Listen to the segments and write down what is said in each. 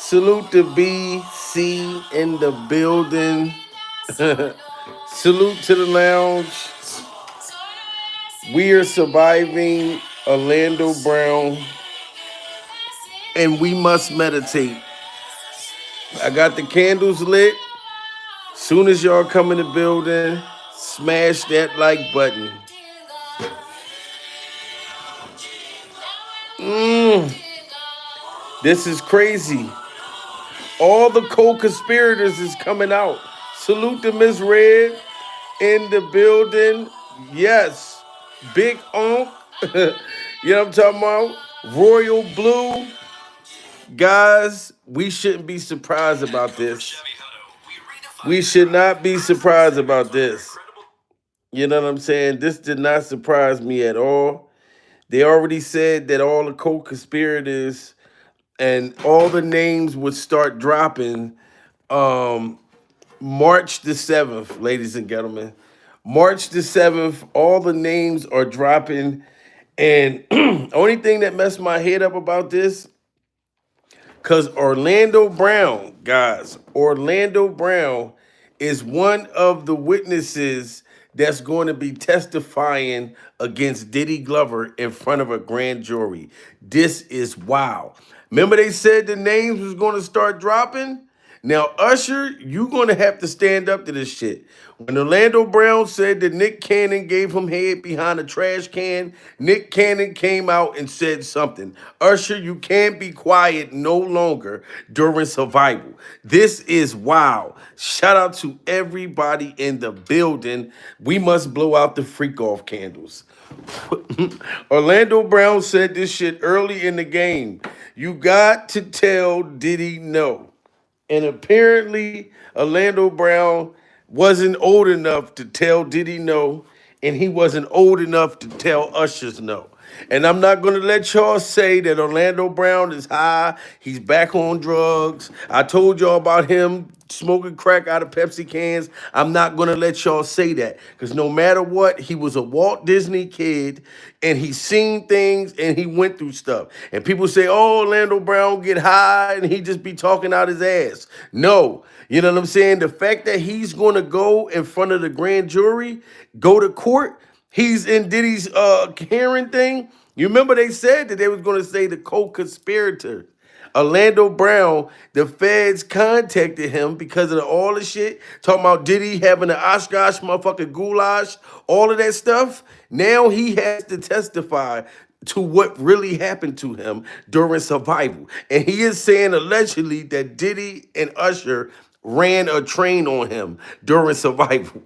Salute to BC in the building. Salute to the lounge. We are surviving Orlando Brown, and we must meditate. I got the candles lit. Soon as y'all come in the building, smash that like button. This is crazy. All the co-conspirators is coming out. Salute to Miss Red in the building. Yes. Big Onk. You know what I'm talking about? Royal Blue. Guys, we shouldn't be surprised about this. We should not be surprised about this. You know what I'm saying? This did not surprise me at all. They already said that all the co-conspirators and all the names would start dropping March the 7th, ladies and gentlemen. March the 7th, all the names are dropping. And only thing that messed my head up about this, because Orlando Brown, guys, Orlando Brown is one of the witnesses that's going to be testifying against Diddy Glover in front of a grand jury. This is wow. Remember they said the names was going to start dropping? Now, Usher, you're going to have to stand up to this shit. When Orlando Brown said that Nick Cannon gave him head behind a trash can, Nick Cannon came out and said something. Usher, you can't be quiet no longer during survival. This is wow. Shout out to everybody in the building. We must blow out the freak off candles. Orlando Brown said this shit early in the game. You got to tell Diddy no. And apparently, Orlando Brown wasn't old enough to tell Diddy no, and he wasn't old enough to tell Usher's no. And I'm not going to let y'all say that Orlando Brown is high. He's back on drugs. I told y'all about him smoking crack out of Pepsi cans. I'm not going to let y'all say that because no matter what, he was a Walt Disney kid and he's seen things and he went through stuff. And people say, oh, Orlando Brown get high and he just be talking out his ass. No. You know what I'm saying? The fact that he's going to go in front of the grand jury, go to court, he's in Diddy's hearing thing. You remember they said that they was going to say the co-conspirator. Orlando Brown, the feds contacted him because of all the shit, talking about Diddy having an Oshkosh motherfucking goulash, all of that stuff. Now he has to testify to what really happened to him during survival. And he is saying allegedly that Diddy and Usher ran a train on him during survival.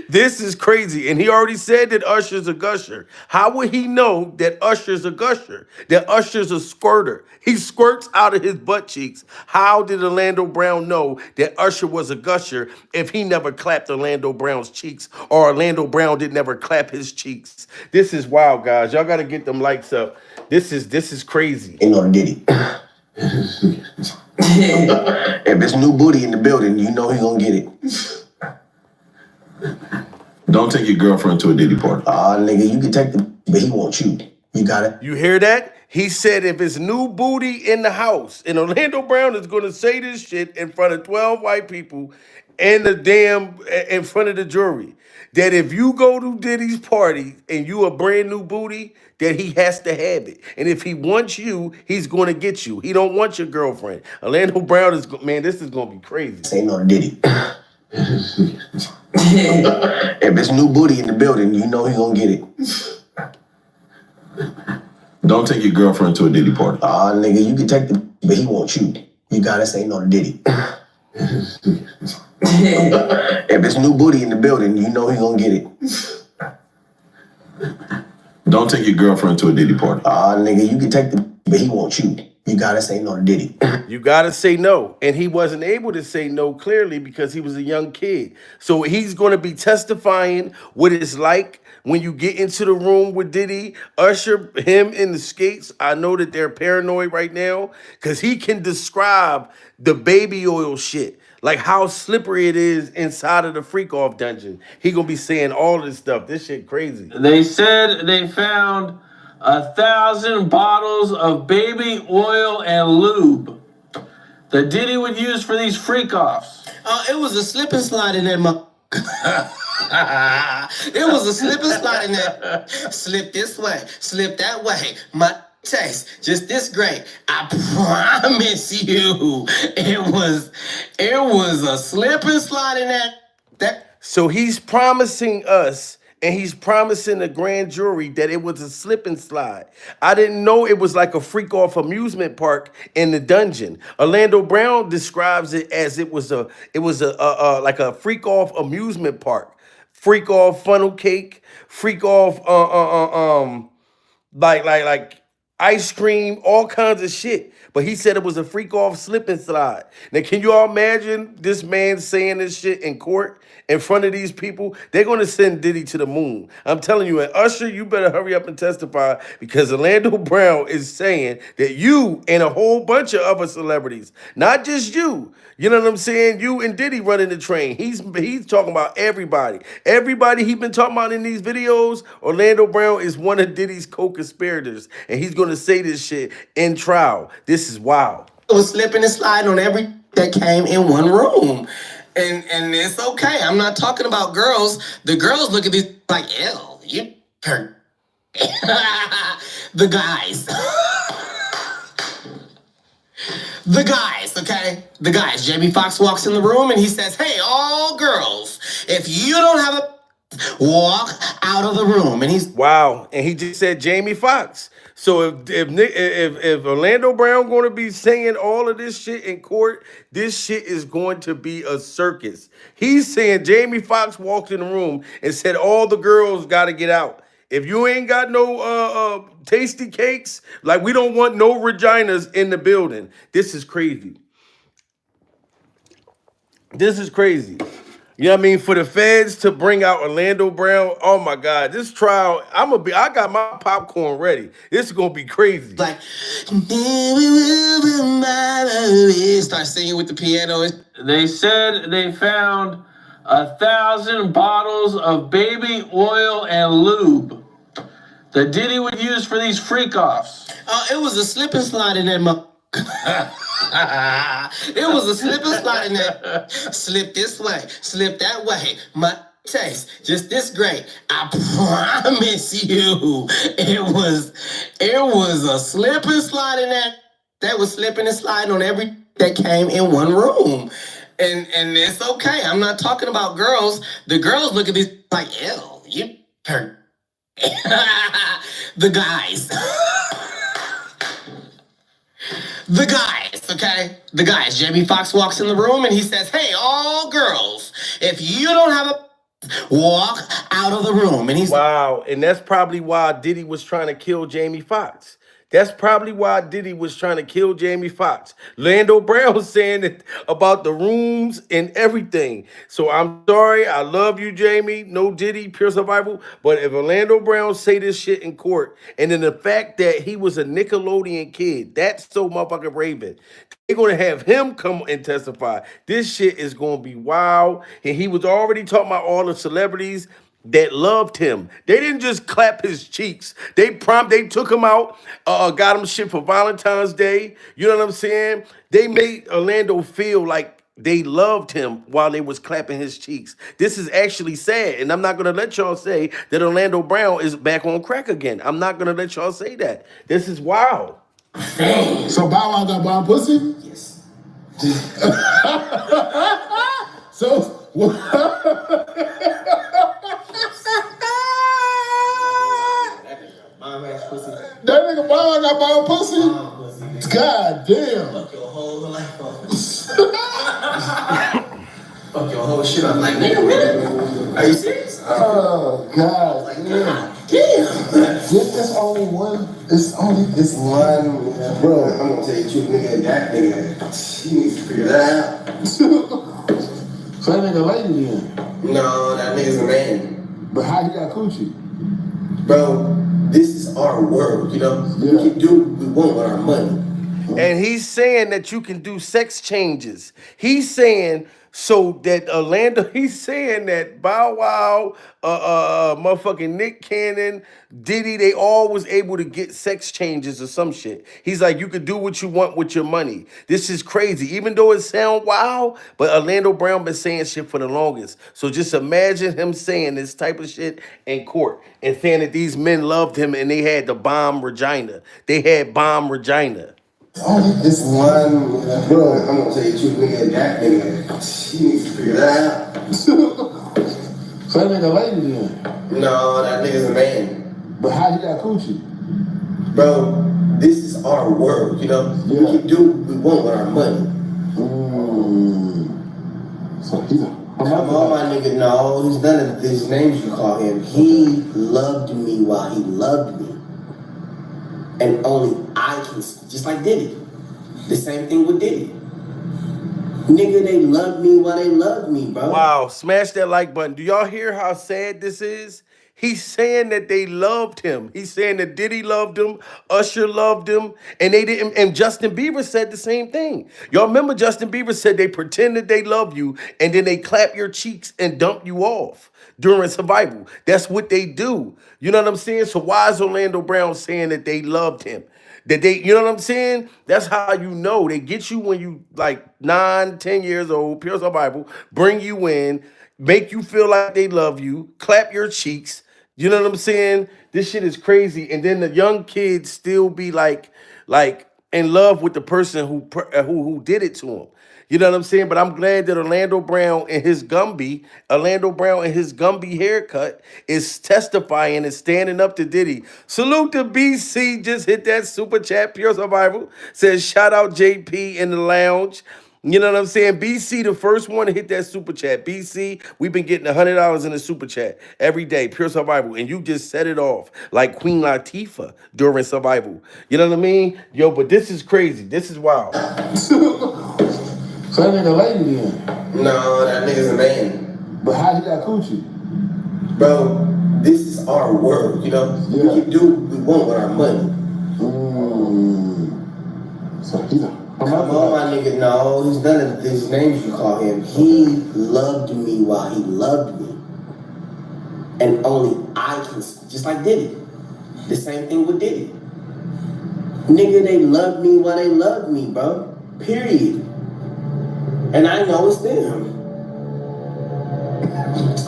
This is crazy. And he already said that Usher's a gusher. How would he know that Usher's a gusher? That Usher's a squirter? He squirts out of his butt cheeks. How did Orlando Brown know that Usher was a gusher if he never clapped Orlando Brown's cheeks or Orlando Brown did never clap his cheeks? This is wild, guys. Y'all got to get them likes up. This is crazy. Ain't no Diddy. If it's new booty in the building, you know he gonna get it. Don't take your girlfriend to a Diddy party. Nigga, you can take the, but he wants you. You got it? You hear that? He said if it's new booty in the house, and Orlando Brown is going to say this shit in front of 12 white people and in front of the jury, that if you go to Diddy's party and you a brand new booty, that he has to have it. And if he wants you, he's going to get you. He don't want your girlfriend. Orlando Brown is, man, this is going to be crazy. This ain't no Diddy. If it's new booty in the building, you know he gonna get it. Don't take your girlfriend to a Diddy party. Nigga, you can take the, but he wants you. You got this ain't no Diddy. If it's new booty in the building, you know he gonna get it. Don't take your girlfriend to a Diddy party. Nigga, you can take the, but he wants you. You gotta say no to Diddy. You gotta say no. And he wasn't able to say no clearly because he was a young kid. So he's gonna be testifying what it's like when you get into the room with Diddy, Usher, him in the skates. I know that they're paranoid right now because he can describe the baby oil shit. Like how slippery it is inside of the freak off dungeon. He gonna be saying all this stuff. This shit crazy. They said they found 1,000 bottles of baby oil and lube. that Diddy would use for these freak-offs? It was a slip and slide in that It was a slip and slide in that. Slip this way, slip that way. My taste just this great. I promise you, it was a slip and slide in that. So he's promising us, and he's promising the grand jury that it was a slip and slide. I didn't know it was like a freak off amusement park in the dungeon. Orlando Brown describes it as it was a like a freak off amusement park, freak off funnel cake, freak off like ice cream, all kinds of shit. But he said it was a freak off slip and slide. Now, can you all imagine this man saying this shit in court in front of these people? They're going to send Diddy to the moon. I'm telling you, and Usher, you better hurry up and testify, because Orlando Brown is saying that you and a whole bunch of other celebrities, not just you, you know what I'm saying? You and Diddy running the train. He's talking about everybody. Everybody he been talking about in these videos, Orlando Brown is one of Diddy's co-conspirators. And he's going to say this shit in trial. This is wild. It was slipping and sliding on every that came in one room. And it's okay. I'm not talking about girls. The girls look at these like, ew, you hurt. The guys. The guys, okay? The guys. Jamie Foxx walks in the room and he says, hey, all girls, if you don't have a walk out of the room. And he's wow, and he just said Jamie Foxx. So if Orlando Brown going to be saying all of this shit in court, this shit is going to be a circus. He's saying Jamie Foxx walked in the room and said all the girls got to get out. If you ain't got no tasty cakes, like, we don't want no vaginas in the building. This is crazy. This is crazy. You know what I mean? For the feds to bring out Orlando Brown, oh my God, this trial, I got my popcorn ready. This is gonna be crazy. like, start singing with the piano. They said they found 1,000 bottles of baby oil and lube that Diddy would use for these freak-offs. It was a slip and slide in that It was a slip and slide in that. Slip this way, slip that way. My taste just this great. I promise you, it was a slip and slide in that. That was slipping and sliding on every that came in one room. And it's okay. I'm not talking about girls. The girls look at these like, ew, you hurt. The guys. The guys, okay? The guys. Jamie Foxx walks in the room and he says, hey, all girls, if you don't have a walk out of the room. And he's wow, and that's probably why Diddy was trying to kill Jamie Foxx. That's probably why Diddy was trying to kill Jamie Foxx. Orlando Brown saying it about the rooms and everything. So I'm sorry. I love you, Jamie. No Diddy, pure survival. But if Orlando Brown say this shit in court, and then the fact that he was a Nickelodeon kid, that's so motherfucking Raven. They're going to have him come and testify. This shit is going to be wild. And he was already talking about all the celebrities that loved him. They didn't just clap his cheeks. They took him out, got him shit for Valentine's Day. You know what I'm saying? They made Orlando feel like they loved him while they was clapping his cheeks. This is actually sad, and I'm not gonna let y'all say that Orlando Brown is back on crack again. I'm not gonna let y'all say that. This is wild. So Bow Wow got bomb pussy? yes. So that nigga Bow Wow got bomb pussy? God damn. Fuck your whole life up. Fuck your whole shit up. Like, nigga, really? Are you serious? Oh God. Like, Damn. God damn. It's only one. It's one. Bro, I'm gonna tell you the truth, nigga. That nigga, he needs to figure that out. So that nigga lady then. No, that nigga's a man. But how he got coochie? Bro, this is our world, you know? Yeah. We can do what we want with our money. And he's saying that you can do sex changes. He's saying so that Orlando, he's saying that Bow Wow, motherfucking Nick Cannon, Diddy, they all was able to get sex changes or some shit. He's like, you could do what you want with your money. This is crazy. Even though it sound wild, but Orlando Brown been saying shit for the longest. So just imagine him saying this type of shit in court and saying that these men loved him and they had the bomb Regina. They had bomb Regina. Oh, this one, bro, I'm gonna tell you the truth, nigga, that nigga, he needs to figure that out. So that nigga lady then? No, that nigga's a man. But how he got coochie? Bro, this is our world, you know? Yeah. We can do what we want with our money. So he's a... Come on, my nigga, no, he's none of these names you call him. He loved me while he loved me. And only I can, just like Diddy. The same thing with Diddy. Nigga, they love me while they love me, bro. Wow, smash that like button. Do y'all hear how sad this is? He's saying that they loved him. He's saying that Diddy loved him, Usher loved him, and they didn't. And Justin Bieber said the same thing. Y'all remember Justin Bieber said they pretend that they love you, and then they clap your cheeks and dump you off during survival. That's what they do. You know what I'm saying? So why is Orlando Brown saying that they loved him? That they, you know what I'm saying? That's how you know. They get you when you like 9, 10 years old, pure survival, bring you in, make you feel like they love you, clap your cheeks. You know what I'm saying? This shit is crazy. And then the young kids still be like in love with the person who did it to him. You know what I'm saying? But I'm glad that Orlando Brown and his Gumby haircut is testifying and standing up to Diddy. Salute to BC, just hit that super chat, Pure Survival. Says shout out JP in the lounge. You know what I'm saying? BC, the first one to hit that super chat. BC, we've been getting $100 in the super chat every day, Pure Survival. And you just set it off like Queen Latifah during survival. You know what I mean? Yo, but this is crazy. This is wild. So that nigga lady then? No, that nigga's a man. But how he got coochie? Bro, this is our world, you know? Yeah. We can do what we want with our money. So he's a... Come on, my nigga, no, he's none of these names you call him. He loved me while he loved me. And only I can, just like Diddy. The same thing with Diddy. Nigga, they love me while they love me, bro. Period. And I know it's them.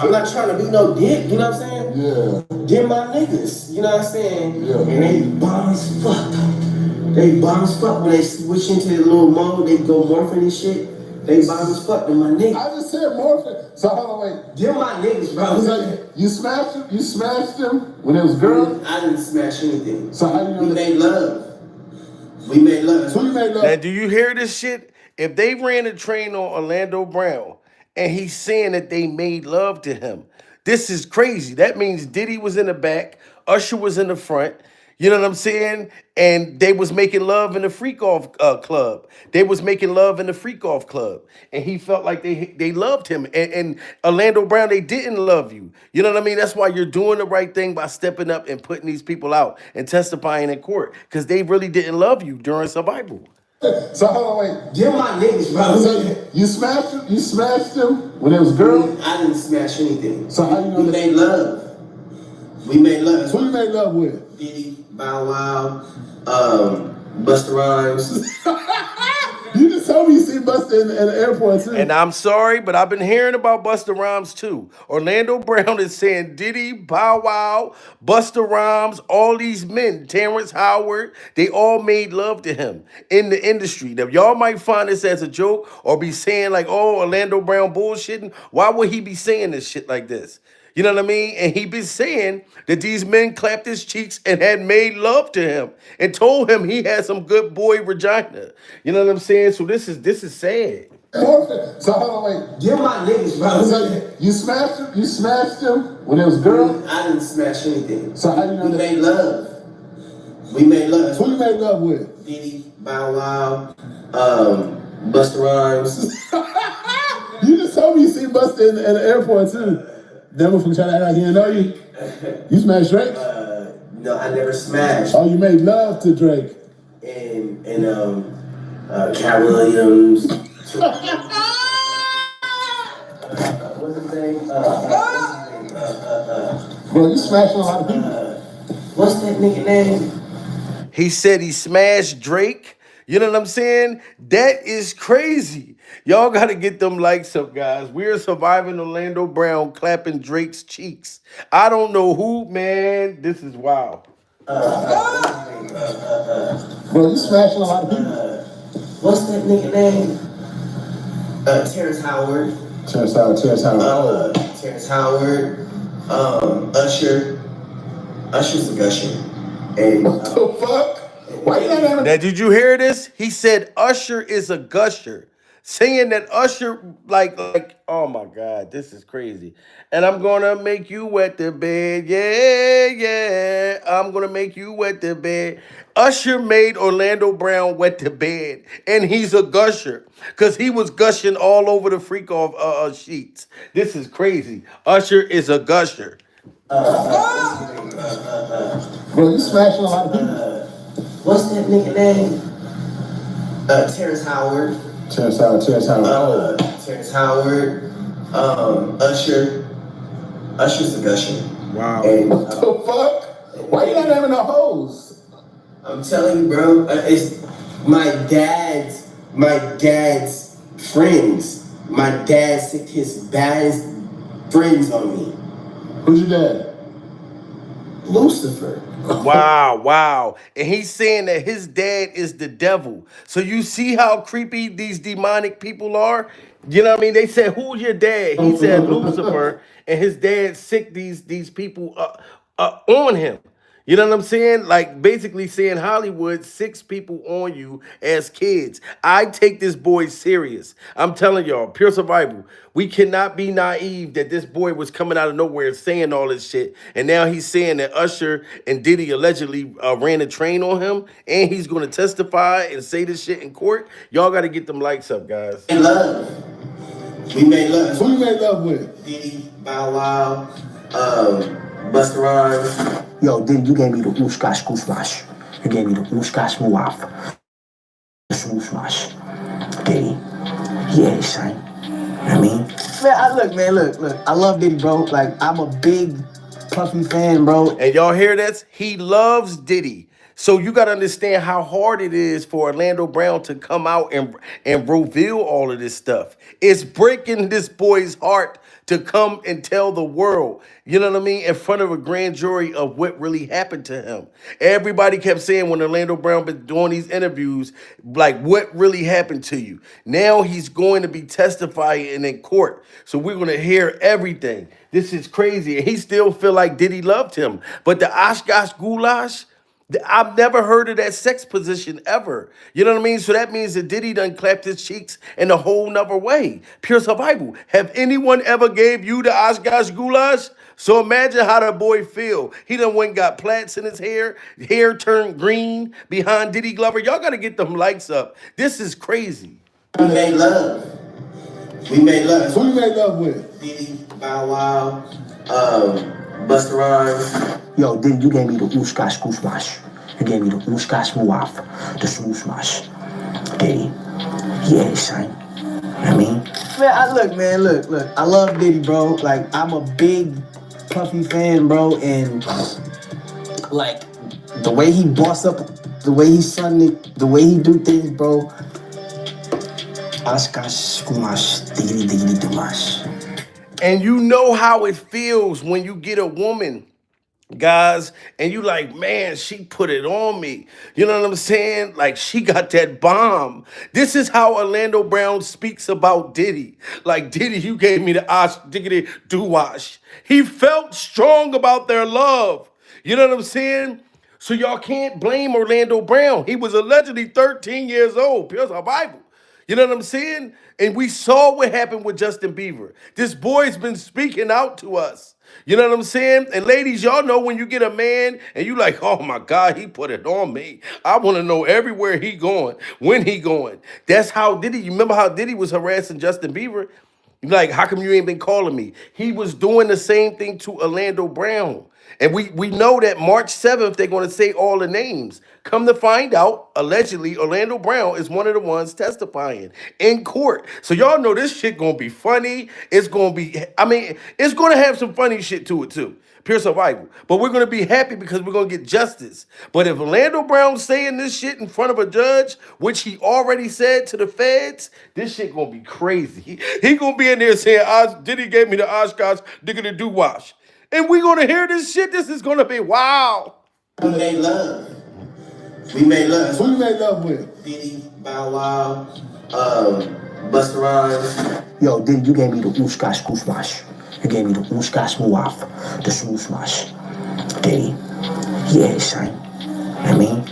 I'm not trying to be no dick, you know what I'm saying? Yeah. Get my niggas, you know what I'm saying? Yeah. And they bomb as fuck. They bomb as fuck when they switch into the little mode, they go morphing and shit. They bomb as fuck to my niggas. I just said morphing. So hold on, wait. Get my niggas, bro. So you smashed him? You smashed him when it was girl? I didn't smash anything. So how you know we that? made love. We made love. So you made love? Now, do you hear this shit? If they ran a train on Orlando Brown and he's saying that they made love to him, this is crazy. That means Diddy was in the back, Usher was in the front. You know what I'm saying? And they was making love in the freak off club. They was making love in the freak off club. And he felt like they loved him. And Orlando Brown, they didn't love you. You know what I mean? That's why you're doing the right thing by stepping up and putting these people out and testifying in court. Because they really didn't love you during survival. So hold on, wait. Get my niggas, bro. So you smashed him? You smashed him when it was girl? I didn't smash anything. So how you know we that? made love. We made love. Who you made love with? Diddy, Bow Wow, Busta Rhymes. You just told me you see Busta in the airport too. And I'm sorry, but I've been hearing about Busta Rhymes too. Orlando Brown is saying Diddy, Bow Wow, Busta Rhymes, all these men, Terrence Howard, they all made love to him in the industry. Now, y'all might find this as a joke or be saying like, oh, Orlando Brown bullshitting. Why would he be saying this shit like this? You know what I mean? And he been saying that these men clapped his cheeks and had made love to him and told him he had some good boy Regina. You know what I'm saying? So this is sad. So hold on, wait. Get my niggas, bro. So you smashed him? You smashed him when it was girl? I didn't smash anything. So how you know we that? made love. We made love. Who you made love with? Diddy, Bow Wow, Busta Rhymes. You just told me you see Busta in the airport too. Devil from trying to act like he didn't know you. You smashed Drake? No, I never smashed. Oh, you made love to Drake. Cat Williams. What's his name? Bro, you smashing a lot of people. What's that nigga name? He said he smashed Drake. You know what I'm saying? That is crazy. Y'all got to get them likes up, guys. We're surviving Orlando Brown clapping Drake's cheeks. I don't know who, man. This is wild. Bro, you smashing a lot of people. What's that nigga name? Terrence Howard. Terrence Howard. Terrence Howard. Usher. Usher's a gusher. And What the fuck? Why you not having Now, did you hear this? He said Usher is a gusher. Saying that Usher, like, oh my God, this is crazy. And I'm gonna make you wet the bed, yeah. I'm gonna make you wet the bed. Usher made Orlando Brown wet the bed, and he's a gusher, because he was gushing all over the freak off sheets. This is crazy. Usher is a gusher. Bro, you smashing a lot of people. what's that nigga name? Terrence Howard. Terrence Howard. Terrence Howard. Usher. Usher's a gusher. Wow. And What the fuck? Why you not having no hoes? I'm telling you, bro, it's my dad's friends. My dad sicked his baddest friends on me. Who's your dad? Lucifer. Wow. And he's saying that his dad is the devil. So you see how creepy these demonic people are? You know what I mean? They said, who's your dad? He said Lucifer, and his dad sick these people on him. You know what I'm saying? Like basically saying Hollywood, 6 people on you as kids. I take this boy serious. I'm telling y'all, pure survival. We cannot be naive that this boy was coming out of nowhere saying all this shit. And now he's saying that Usher and Diddy allegedly ran a train on him. And he's going to testify and say this shit in court. Y'all got to get them likes up, guys. We love. We made love. Who you made love with? Diddy, Bow Wow, Busta Rhymes. Yo, Diddy, you gave me the oosh-gosh goosh-wash. You gave me the oosh-gosh muaf. The swoosh-wash. Diddy. Yeah, son. You know what I mean? Look. I love Diddy, bro. Like, I'm a big Puffy fan, bro. And y'all hear this? He loves Diddy. So you got to understand how hard it is for Orlando Brown to come out and reveal all of this stuff. It's breaking this boy's heart to come and tell the world, you know what I mean, in front of a grand jury of what really happened to him. Everybody kept saying when Orlando Brown been doing these interviews, like, what really happened to you? Now he's going to be testifying in court. So we're going to hear everything. This is crazy. And he still feel like Diddy loved him. But the Oshkosh Goulash, I've never heard of that sex position ever. You know what I mean? So that means that Diddy done clapped his cheeks in a whole nother way. Pure survival. Have anyone ever gave you the Oshkosh Goulash? So imagine how that boy feel. He done went and got plaits in his hair turned green behind Diddy Glover. Y'all got to get them likes up. This is crazy. We made love. Who you made love with? Diddy, Bow Wow, Busta Rhymes. Yo, Diddy, you gave me the oosh-gosh goosh-wash. You gave me the oosh-gosh muaf. The swoosh-wash. Diddy. Yeah, son. You know what I mean? Look. I love Diddy, bro. Like, I'm a big Puffy fan, bro. And, like, the way he boss up, the way he son it, the way he do things, bro. Oshkosh Kumash, diggity dumash. And you know how it feels when you get a woman, guys, and you like, man, she put it on me. You know what I'm saying? Like, she got that bomb. This is how Orlando Brown speaks about Diddy. Like, Diddy, you gave me the osh diggity do-wash. He felt strong about their love. You know what I'm saying? So y'all can't blame Orlando Brown. He was allegedly 13 years old. Pure survival. You know what I'm saying? And we saw what happened with Justin Bieber. This boy's been speaking out to us. You know what I'm saying? And ladies, y'all know when you get a man and you like, oh my God, he put it on me. I want to know everywhere he going, when he going. That's how Diddy, you remember how Diddy was harassing Justin Bieber? Like, how come you ain't been calling me? He was doing the same thing to Orlando Brown. And we know that March 7th, they're going to say all the names. Come to find out, allegedly, Orlando Brown is one of the ones testifying in court. So y'all know this shit going to be funny. It's going to be, I mean, it's going to have some funny shit to it too. Pure survival. But we're going to be happy because we're going to get justice. But if Orlando Brown's saying this shit in front of a judge, which he already said to the feds, this shit going to be crazy. He going to be in there saying, Diddy gave me the Oshkosh, nigga, do wash. And we gonna hear this shit. This is gonna be wow. We made love. We made love. Who you made love with? Diddy, Bow Wow, Busta Rhymes. Yo, Diddy, you gave me the ooshka skoofmash. You gave me the ooshka smooaf, the smooshmash. Diddy. Yeah, son. I mean,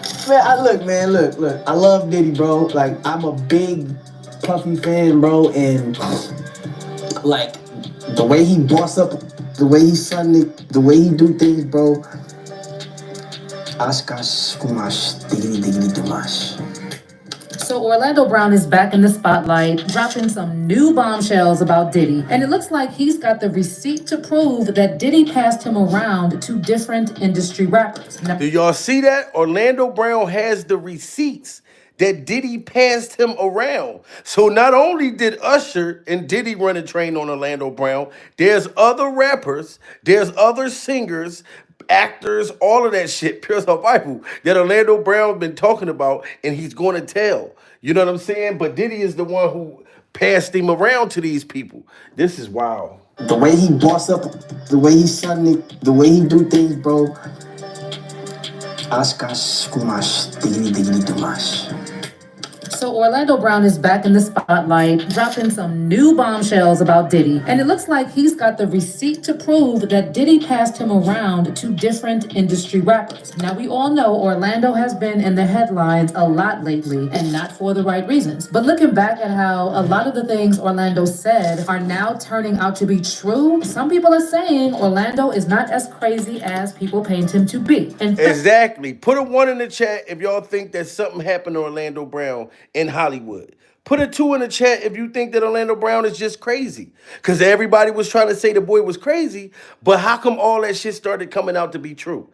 look. I love Diddy, bro. Like, I'm a big Puffy fan, bro, and like the way he boss up, the way he suddenly, the way he do things, bro. Askas kumash, diggity dumash. So Orlando Brown is back in the spotlight, dropping some new bombshells about Diddy. And it looks like he's got the receipt to prove that Diddy passed him around to different industry rappers. Now, do y'all see that? Orlando Brown has the receipts that Diddy passed him around. So not only did Usher and Diddy run a train on Orlando Brown, there's other rappers, there's other singers, actors, all of that shit, pure survival, that Orlando Brown's been talking about and he's going to tell. You know what I'm saying? But Diddy is the one who passed him around to these people. This is wild. The way he boss up, the way he suddenly, the way he do things, bro. Askas kumash, diggity dumash. So Orlando Brown is back in the spotlight, dropping some new bombshells about Diddy. And it looks like he's got the receipt to prove that Diddy passed him around to different industry rappers. Now, we all know Orlando has been in the headlines a lot lately, and not for the right reasons. But looking back at how a lot of the things Orlando said are now turning out to be true, some people are saying Orlando is not as crazy as people paint him to be. Exactly. Put a 1 in the chat if y'all think that something happened to Orlando Brown in Hollywood. Put a 2 in the chat if you think that Orlando Brown is just crazy. Because everybody was trying to say the boy was crazy, but how come all that shit started coming out to be true?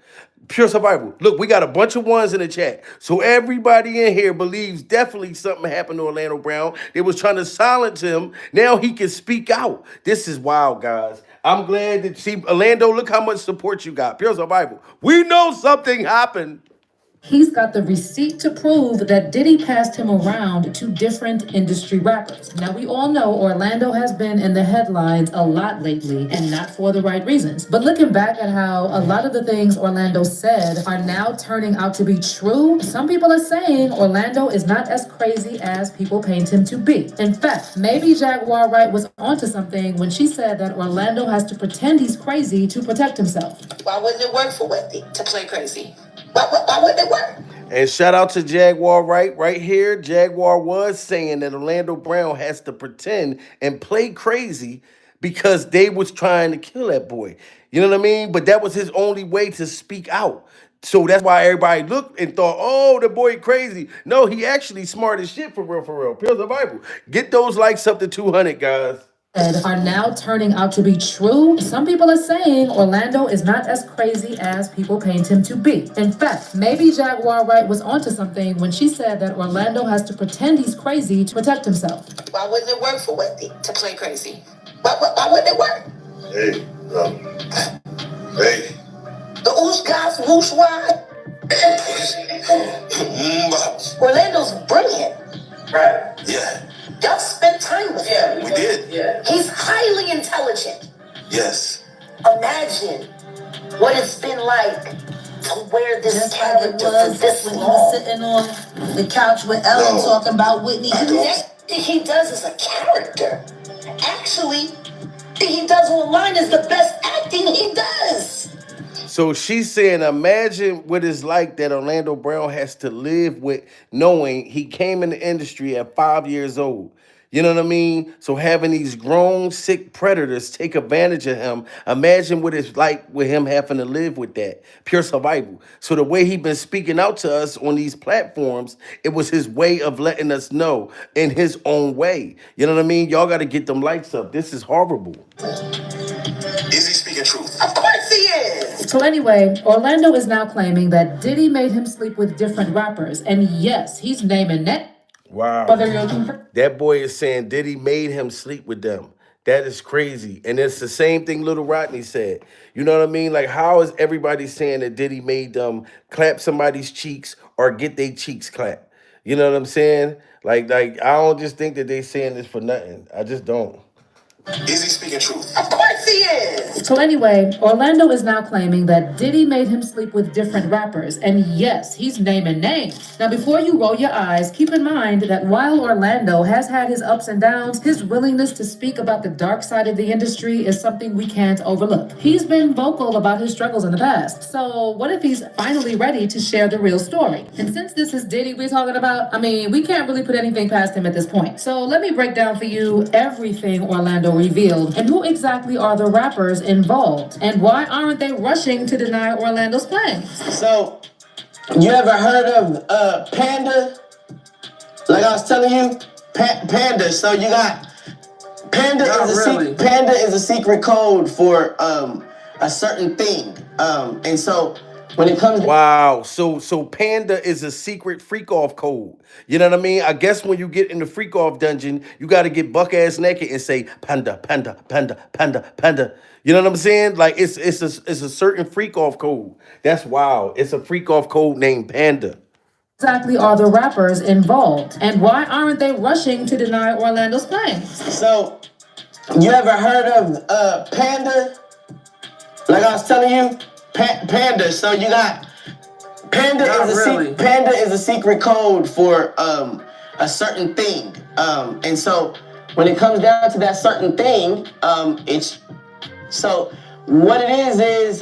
Pure survival. Look, we got a bunch of 1s in the chat. So everybody in here believes definitely something happened to Orlando Brown. They was trying to silence him. Now he can speak out. This is wild, guys. I'm glad to see Orlando. Look how much support you got. Pure survival. We know something happened. He's got the receipt to prove that Diddy passed him around to different industry rappers. Now, we all know Orlando has been in the headlines a lot lately, and not for the right reasons. But looking back at how a lot of the things Orlando said are now turning out to be true, some people are saying Orlando is not as crazy as people paint him to be. In fact, maybe Jaguar Wright was onto something when she said that Orlando has to pretend he's crazy to protect himself. Why wouldn't it work for Wendy to play crazy? Why wouldn't it work? And shout out to Jaguar right here. Jaguar was saying that Orlando Brown has to pretend and play crazy because they was trying to kill that boy. You know what I mean? But that was his only way to speak out. So that's why everybody looked and thought, oh, the boy crazy. No, he actually smart as shit for real. Pure survival. Get those likes up to 200, guys. Are now turning out to be true. Some people are saying Orlando is not as crazy as people paint him to be. In fact, maybe Jaguar Wright was onto something when she said that Orlando has to pretend he's crazy to protect himself. Why wouldn't it work for Wendy to play crazy? Why wouldn't it work? Hey. The oosh guys whoosh wide. Orlando's brilliant. Right. Yeah. Y'all spent time with him. We did. Yeah. He's highly intelligent. Yes. Imagine what it's been like to wear this Just like it character for was this when he long. was sitting on the couch with Ellen talking about Whitney Houston. He does as a character. Actually, he does online is the best acting he does. So she's saying, imagine what it's like that Orlando Brown has to live with knowing he came in the industry at 5 years old. You know what I mean? So having these grown, sick predators take advantage of him, imagine what it's like with him having to live with that. Pure survival. So the way he been speaking out to us on these platforms, it was his way of letting us know in his own way. You know what I mean? Y'all got to get them likes up. This is horrible. Is he speaking speaking truth? Of course he is. So anyway, Orlando is now claiming that Diddy made him sleep with different rappers. And yes, he's naming that. Wow. Whether you're That boy is saying Diddy made him sleep with them. That is crazy. And it's the same thing Little Rodney said. You know what I mean? Like, how is everybody saying that Diddy made them clap somebody's cheeks or get their cheeks clapped? You know what I'm saying? Like I don't just think that they saying this for nothing. I just don't. Is he speaking truth? Of course he is. So anyway, Orlando is now claiming that Diddy made him sleep with different rappers. And yes, he's naming names. Now, before you roll your eyes, keep in mind that while Orlando has had his ups and downs, his willingness to speak about the dark side of the industry is something we can't overlook. He's been vocal about his struggles in the past. So what if he's finally ready to share the real story? And since this is Diddy we're talking about, I mean, we can't really put anything past him at this point. So let me break down for you everything Orlando revealed and who exactly are the rappers involved and why aren't they rushing to deny Orlando's claims. So, you ever heard of Panda? Like I was telling you, Panda. So you got Panda Panda is a secret code for a certain thing. And so when it comes to Wow. So Panda is a secret freak off code. You know what I mean? I guess when you get in the freak off dungeon, you got to get buck ass naked and say panda, panda, panda, panda, panda. You know what I'm saying? Like it's a certain freak off code. That's wild. It's a freak off code named Panda. Exactly are the rappers involved and why aren't they rushing to deny Orlando's claims? So you ever heard of Panda? Like I was telling you, Panda. So you got Panda Panda is a secret code for a certain thing. And so when it comes down to that certain thing, it's so what it is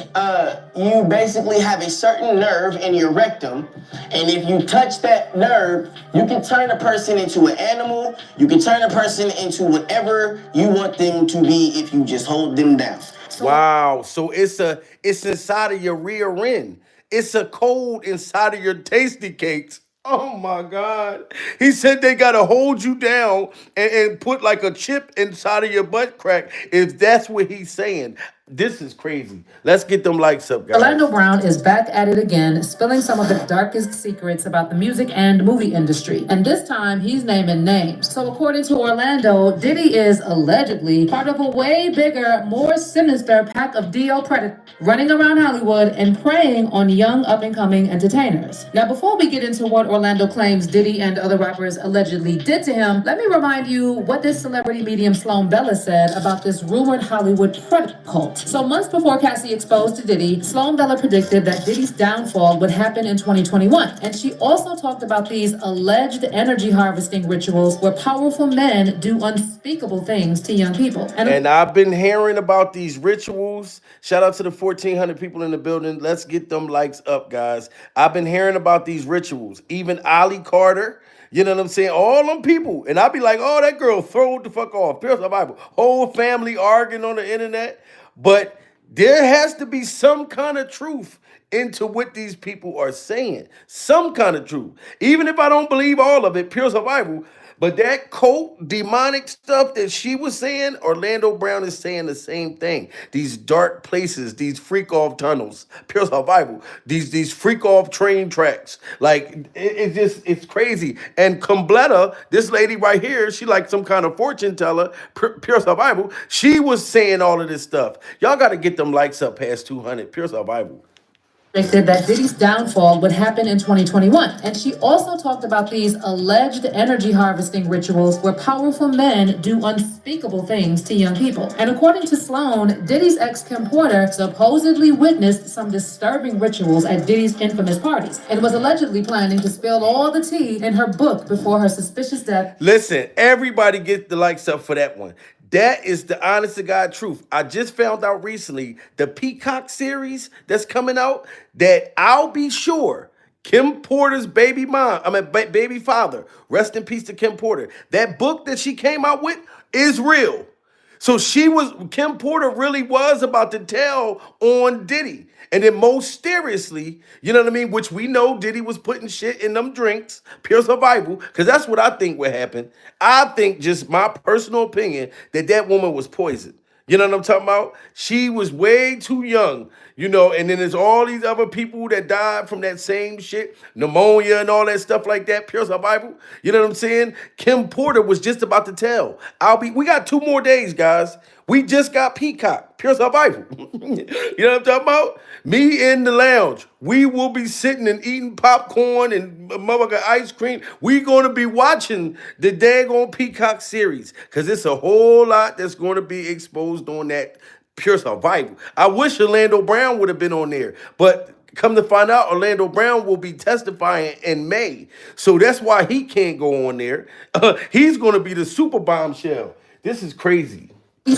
you basically have a certain nerve in your rectum, and if you touch that nerve, you can turn a person into an animal. You can turn a person into whatever you want them to be if you just hold them down. Wow. So it's inside of your rear end. It's a code inside of your tasty cakes. Oh my God. He said they gotta hold you down and put like a chip inside of your butt crack if that's what he's saying. This is crazy. Let's get them likes up, guys. Orlando Brown is back at it again, spilling some of the darkest secrets about the music and movie industry. And this time, he's naming names. So according to Orlando, Diddy is allegedly part of a way bigger, more sinister pack of DO predators running around Hollywood and preying on young up-and-coming entertainers. Now, before we get into what Orlando claims Diddy and other rappers allegedly did to him, let me remind you what this celebrity medium Sloan Bella said about this rumored Hollywood predator cult. So months before Cassie exposed to Diddy, Sloan Bella predicted that Diddy's downfall would happen in 2021. And she also talked about these alleged energy harvesting rituals where powerful men do unspeakable things to young people. And I've been hearing about these rituals. Shout out to the 1,400 people in the building. Let's get them likes up, guys. I've been hearing about these rituals. Even Ali Carter. You know what I'm saying? All them people. And I'll be like, oh, that girl throw the fuck off. Here's the Bible. Whole family arguing on the internet. But there has to be some kind of truth into what these people are saying. Some kind of truth. Even if I don't believe all of it, pure survival. But that cult, demonic stuff that she was saying, Orlando Brown is saying the same thing. These dark places, these freak off tunnels, pure survival, these freak off train tracks. Like, it's crazy. And Completa, this lady right here, she like some kind of fortune teller, pure survival. She was saying all of this stuff. Y'all got to get them likes up past 200, pure survival. Predicted that Diddy's downfall would happen in 2021. And she also talked about these alleged energy harvesting rituals where powerful men do unspeakable things to young people. And according to Sloan, Diddy's ex Kim Porter supposedly witnessed some disturbing rituals at Diddy's infamous parties and was allegedly planning to spill all the tea in her book before her suspicious death. Listen, everybody get the likes up for that one. That is the honest to God truth. I just found out recently the Peacock series that's coming out that I'll be sure Kim Porter's baby father, rest in peace to Kim Porter. That book that she came out with is real. So Kim Porter really was about to tell on Diddy. And then most seriously, you know what I mean? Which we know Diddy was putting shit in them drinks, pure survival, because that's what I think would happen. I think, just my personal opinion, that woman was poisoned. You know what I'm talking about? She was way too young, you know, and then there's all these other people that died from that same shit, pneumonia and all that stuff like that, pure survival. You know what I'm saying? Kim Porter was just about to tell. We got 2 more days, guys. We just got Peacock, pure survival. You know what I'm talking about? Me in the lounge. We will be sitting and eating popcorn and motherfucking ice cream. We gonna be watching the daggone Peacock series because it's a whole lot that's gonna be exposed on that pure survival. I wish Orlando Brown would have been on there, but come to find out, Orlando Brown will be testifying in May, so that's why he can't go on there. He's gonna be the super bombshell. This is crazy.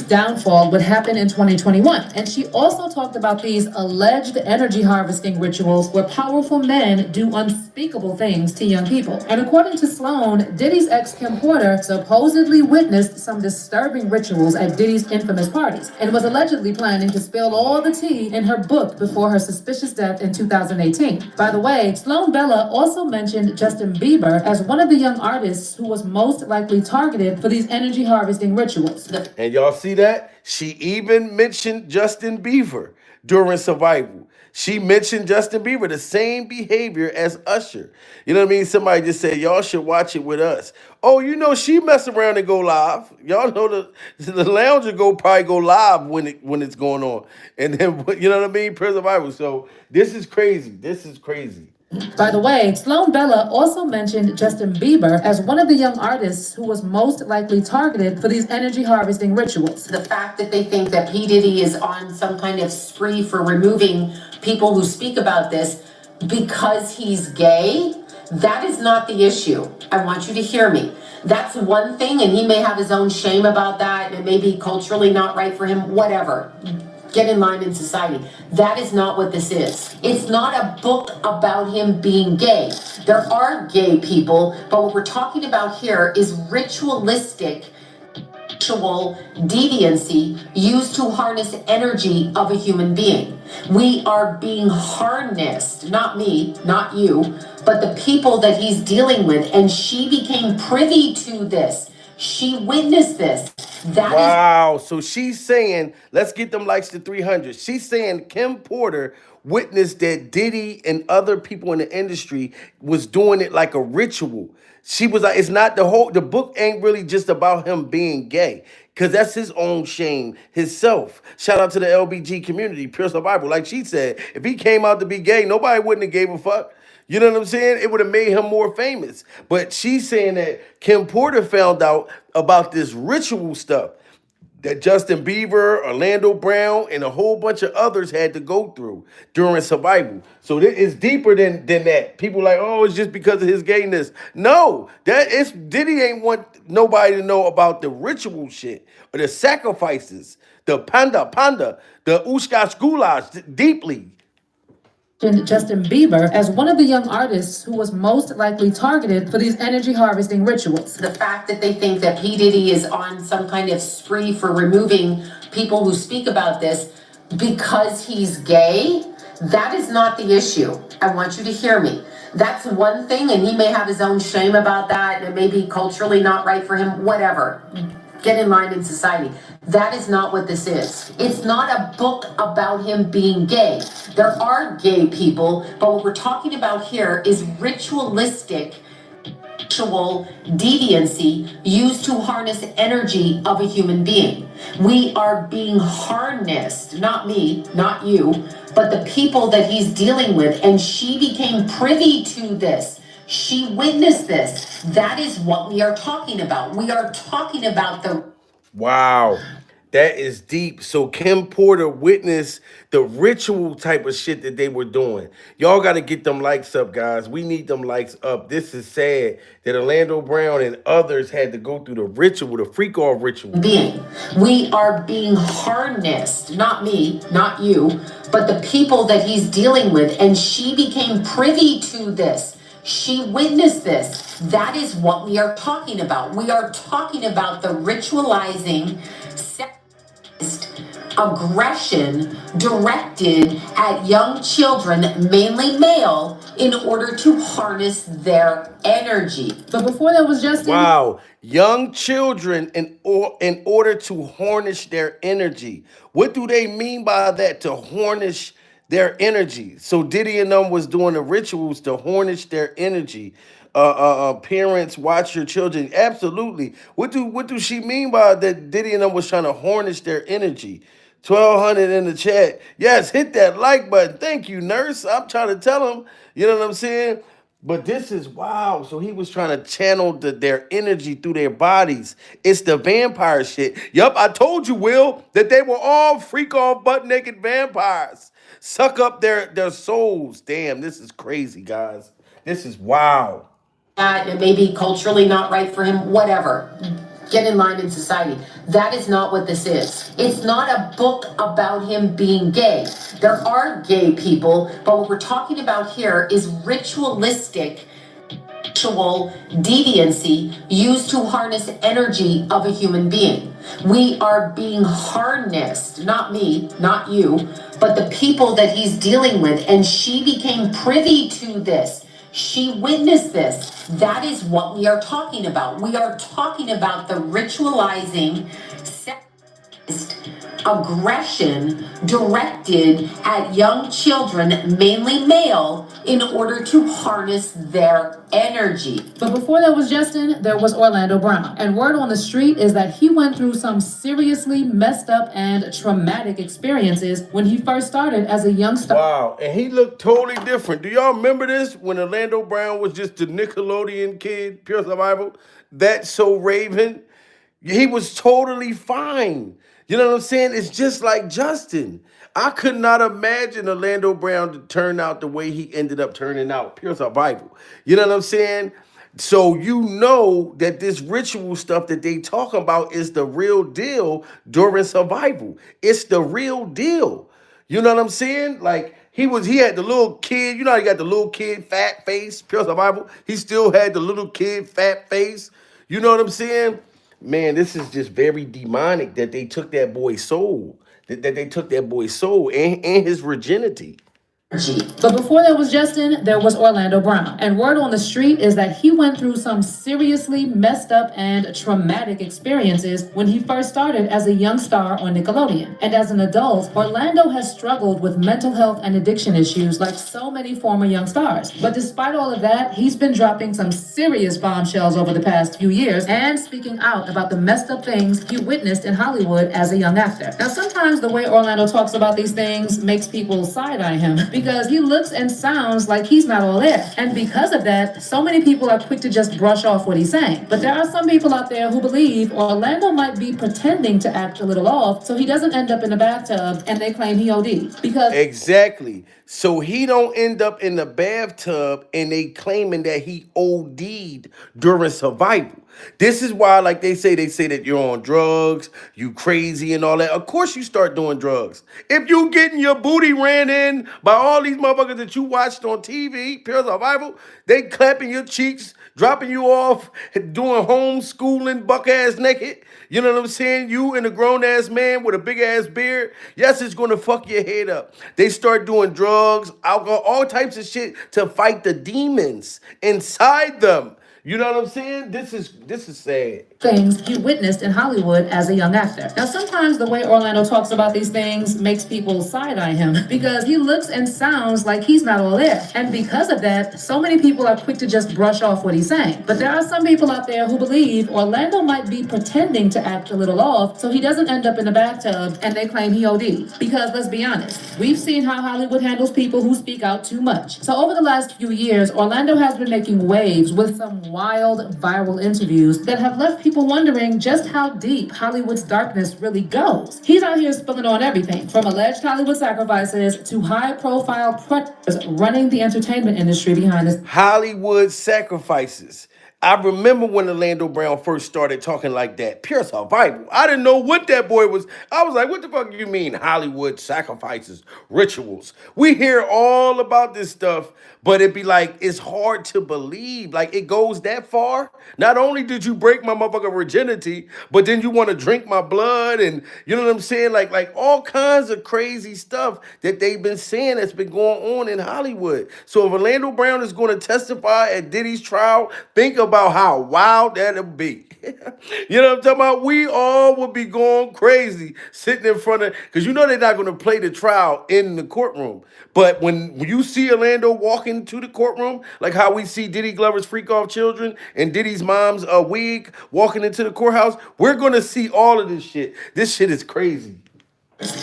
Downfall would happen in 2021. And she also talked about these alleged energy harvesting rituals where powerful men do unspeakable things to young people. And according to Sloan, Diddy's ex Kim Porter supposedly witnessed some disturbing rituals at Diddy's infamous parties and was allegedly planning to spill all the tea in her book before her suspicious death in 2018. By the way, Sloan Bella also mentioned Justin Bieber as one of the young artists who was most likely targeted for these energy harvesting rituals. And y'all see that? She even mentioned Justin Bieber during Survival. She mentioned Justin Bieber, the same behavior as Usher. You know what I mean? Somebody just said, y'all should watch it with us. Oh, you know, she mess around and go live. Y'all know the lounge will probably go live when it's going on. And then, you know what I mean? Pure Survival. So this is crazy. This is crazy. By the way, Sloan Bella also mentioned Justin Bieber as one of the young artists who was most likely targeted for these energy harvesting rituals. The fact that they think that P. Diddy is on some kind of spree for removing people who speak about this because he's gay, that is not the issue. I want you to hear me. That's one thing, and he may have his own shame about that, and it may be culturally not right for him, whatever. Get in line in society. That is not what this is. It's not a book about him being gay. There are gay people, but what we're talking about here is ritualistic deviancy used to harness energy of a human being. We are being harnessed, not me, not you, but the people that he's dealing with. And she became privy to this. She witnessed this. Wow. So she's saying, let's get them likes to 300. She's saying Kim Porter witnessed that Diddy and other people in the industry was doing it like a ritual. She was like, it's not the book ain't really just about him being gay. Because that's his own shame, himself. Shout out to the LBG community, pure survival. Like she said, if he came out to be gay, nobody wouldn't have gave a fuck. You know what I'm saying? It would have made him more famous. But she's saying that Kim Porter found out about this ritual stuff that Justin Bieber, Orlando Brown, and a whole bunch of others had to go through during Survival. So it's deeper than that. People like, oh, it's just because of his gayness. No, Diddy ain't want nobody to know about the ritual shit or the sacrifices, the panda, the ushkash goulash deeply. Justin Bieber as one of the young artists who was most likely targeted for these energy harvesting rituals. The fact that they think that P. Diddy is on some kind of spree for removing people who speak about this because he's gay, that is not the issue. I want you to hear me. That's one thing, and he may have his own shame about that, and it may be culturally not right for him, whatever. Get in line in society. That is not what this is. It's not a book about him being gay. There are gay people, but what we're talking about here is ritualistic deviancy used to harness energy of a human being. We are being harnessed, not me, not you, but the people that he's dealing with. And she became privy to this. She witnessed this. That is what we are talking about. We are talking about the... Wow. That is deep. So Kim Porter witnessed the ritual type of shit that they were doing. Y'all got to get them likes up, guys. We need them likes up. This is sad that Orlando Brown and others had to go through the ritual, the freak off ritual. We are being harnessed, not me, not you, but the people that he's dealing with. And she became privy to this. She witnessed this. That is what we are talking about. We are talking about the ritualizing aggression directed at young children, mainly male, in order to harness their energy. But before that was Justin. Wow, young children in order to harness their energy. What do they mean by that? To harness their energy. So Diddy and them was doing the rituals to harness their energy. Parents, watch your children. Absolutely. What do she mean by that? Diddy and them was trying to harness their energy. 1200 in the chat. Yes, hit that like button. Thank you, nurse. I'm trying to tell them. You know what I'm saying? But this is wow. So he was trying to channel their energy through their bodies. It's the vampire shit. Yup, I told you, Will, that they were all freak off butt naked vampires. Suck up their souls. Damn, this is crazy, guys. This is wow. It may be culturally not right for him, whatever. Get in line in society. That is not what this is. It's not a book about him being gay. There are gay people, but what we're talking about here is ritualistic deviancy used to harness energy of a human being. We are being harnessed, not me, not you, but the people that he's dealing with. And she became privy to this. She witnessed this. That is what we are talking about. We are talking about the ritualizing sexist aggression directed at young children, mainly male, in order to harness their energy. But before that was Justin, there was Orlando Brown. And word on the street is that he went through some seriously messed up and traumatic experiences when he first started as a young star. Wow, and he looked totally different. Do y'all remember this when Orlando Brown was just a Nickelodeon kid, pure survival? That's so Raven. He was totally fine. You know what I'm saying? It's just like Justin. I could not imagine Orlando Brown to turn out the way he ended up turning out. Pure survival. You know what I'm saying? So you know that this ritual stuff that they talk about is the real deal during survival. It's the real deal. You know what I'm saying? Like he had the little kid, you know how you got the little kid fat face, pure survival. He still had the little kid fat face. You know what I'm saying? Man, this is just very demonic that they took that boy's soul. That they took that boy's soul and his virginity. But before that was Justin, there was Orlando Brown. And word on the street is that he went through some seriously messed up and traumatic experiences when he first started as a young star on Nickelodeon. And as an adult, Orlando has struggled with mental health and addiction issues like so many former young stars. But despite all of that, he's been dropping some serious bombshells over the past few years and speaking out about the messed up things he witnessed in Hollywood as a young actor. Now, sometimes the way Orlando talks about these things makes people side-eye him because he looks and sounds like he's not all there. And because of that, so many people are quick to just brush off what he's saying. But there are some people out there who believe Orlando might be pretending to act a little off so he doesn't end up in the bathtub and they claim he OD'd. Because exactly. So he don't end up in the bathtub and they claiming that he OD'd during survival. This is why, like they say that you're on drugs, you crazy and all that. Of course you start doing drugs. If you getting your booty ran in by all these motherfuckers that you watched on TV, pure survival, they clapping your cheeks, dropping you off, doing homeschooling, buck ass naked. You know what I'm saying? You and a grown ass man with a big ass beard. Yes, it's gonna fuck your head up. They start doing drugs, alcohol, all types of shit to fight the demons inside them. You know what I'm saying? This is sad. Things he witnessed in Hollywood as a young actor. Now, sometimes the way Orlando talks about these things makes people side-eye him because he looks and sounds like he's not all there. And because of that, so many people are quick to just brush off what he's saying. But there are some people out there who believe Orlando might be pretending to act a little off so he doesn't end up in the bathtub and they claim he OD'd. Because let's be honest, we've seen how Hollywood handles people who speak out too much. So over the last few years, Orlando has been making waves with some wild viral interviews that have left people wondering just how deep Hollywood's darkness really goes. He's out here spilling on everything from alleged Hollywood sacrifices to high-profile predators running the entertainment industry behind this. Hollywood sacrifices. I remember when Orlando Brown first started talking like that. Pure survival. I didn't know what that boy was. I was like, what the fuck do you mean Hollywood sacrifices, rituals? We hear all about this stuff, but it'd be like, it's hard to believe. Like, it goes that far. Not only did you break my motherfucking virginity, but then you want to drink my blood and you know what I'm saying? Like all kinds of crazy stuff that they've been saying that's been going on in Hollywood. So if Orlando Brown is going to testify at Diddy's trial, think about how wild that'll be. You know what I'm talking about? We all would be going crazy sitting in front of, because you know they're not going to play the trial in the courtroom. But when you see Orlando walking to the courtroom, like how we see Diddy Glover's Freak Off Children and Diddy's mom's wig walking into the courthouse, we're going to see all of this shit. This shit is crazy.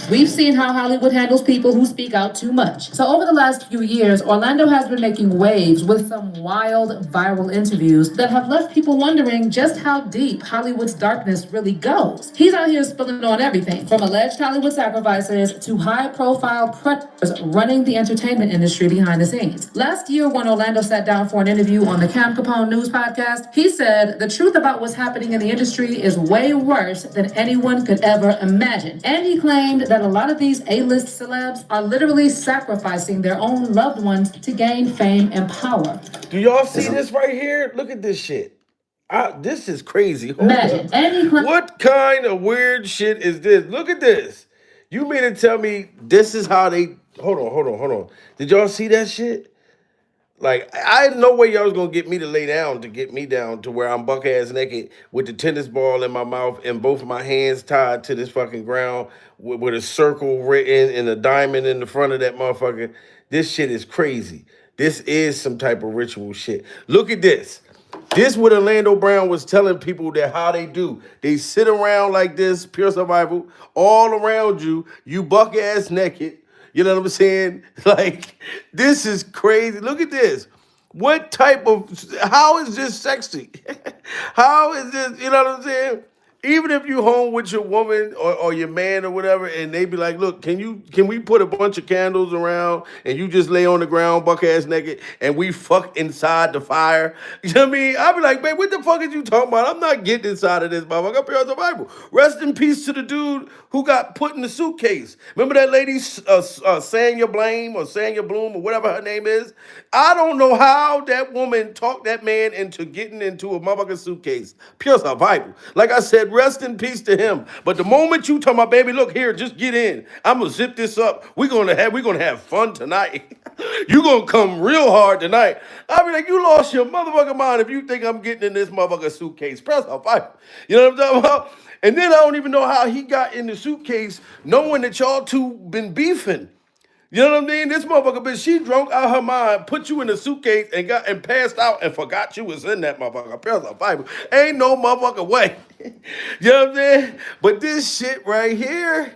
We've seen how Hollywood handles people who speak out too much. So over the last few years, Orlando has been making waves with some wild viral interviews that have left people wondering just how deep Hollywood's darkness really goes. He's out here spilling on everything, from alleged Hollywood sacrifices to high-profile predators running the entertainment industry behind the scenes. Last year, when Orlando sat down for an interview on the Cam Capone News podcast, he said the truth about what's happening in the industry is way worse than anyone could ever imagine. And he claimed that a lot of these A-list celebs are literally sacrificing their own loved ones to gain fame and power. Do y'all see this right here? Look at this shit. This is crazy. Imagine. What kind of weird shit is this? Look at this. You mean to tell me this is how they... Hold on. Did y'all see that shit? Like, I had no way y'all was gonna get me to lay down to get me down to where I'm buck ass naked with the tennis ball in my mouth and both of my hands tied to this fucking ground with a circle written and a diamond in the front of that motherfucker. This shit is crazy. This is some type of ritual shit. Look at this. This what Orlando Brown was telling people that how they do. They sit around like this, pure survival, all around you, you buck ass naked. You know what I'm saying? Like, this is crazy. Look at this. What type of, how is this sexy? How is this, you know what I'm saying? Even if you home with your woman or your man or whatever, and they be like, look, can we put a bunch of candles around and you just lay on the ground buck ass naked and we fuck inside the fire? You know what I mean? I be like, babe, what the fuck is you talking about? I'm not getting inside of this motherfucker. I'm pure survival. Rest in peace to the dude who got put in the suitcase. Remember that lady, Sanya Blame or Sanya Bloom or whatever her name is? I don't know how that woman talked that man into getting into a motherfucking suitcase. Pure survival. Like I said, rest in peace to him. But the moment you tell my baby, look here, just get in. I'm gonna zip this up. We're gonna have fun tonight. You gonna come real hard tonight. I be like, you lost your motherfucking mind if you think I'm getting in this motherfucking suitcase. Press survival. You know what I'm talking about? And then I don't even know how he got in the suitcase knowing that y'all two been beefing. You know what I mean? This motherfucker bitch, she drunk out her mind, put you in a suitcase and passed out and forgot you was in that motherfucker. Pure survival. Ain't no motherfucking way. You know what I'm saying? But this shit right here,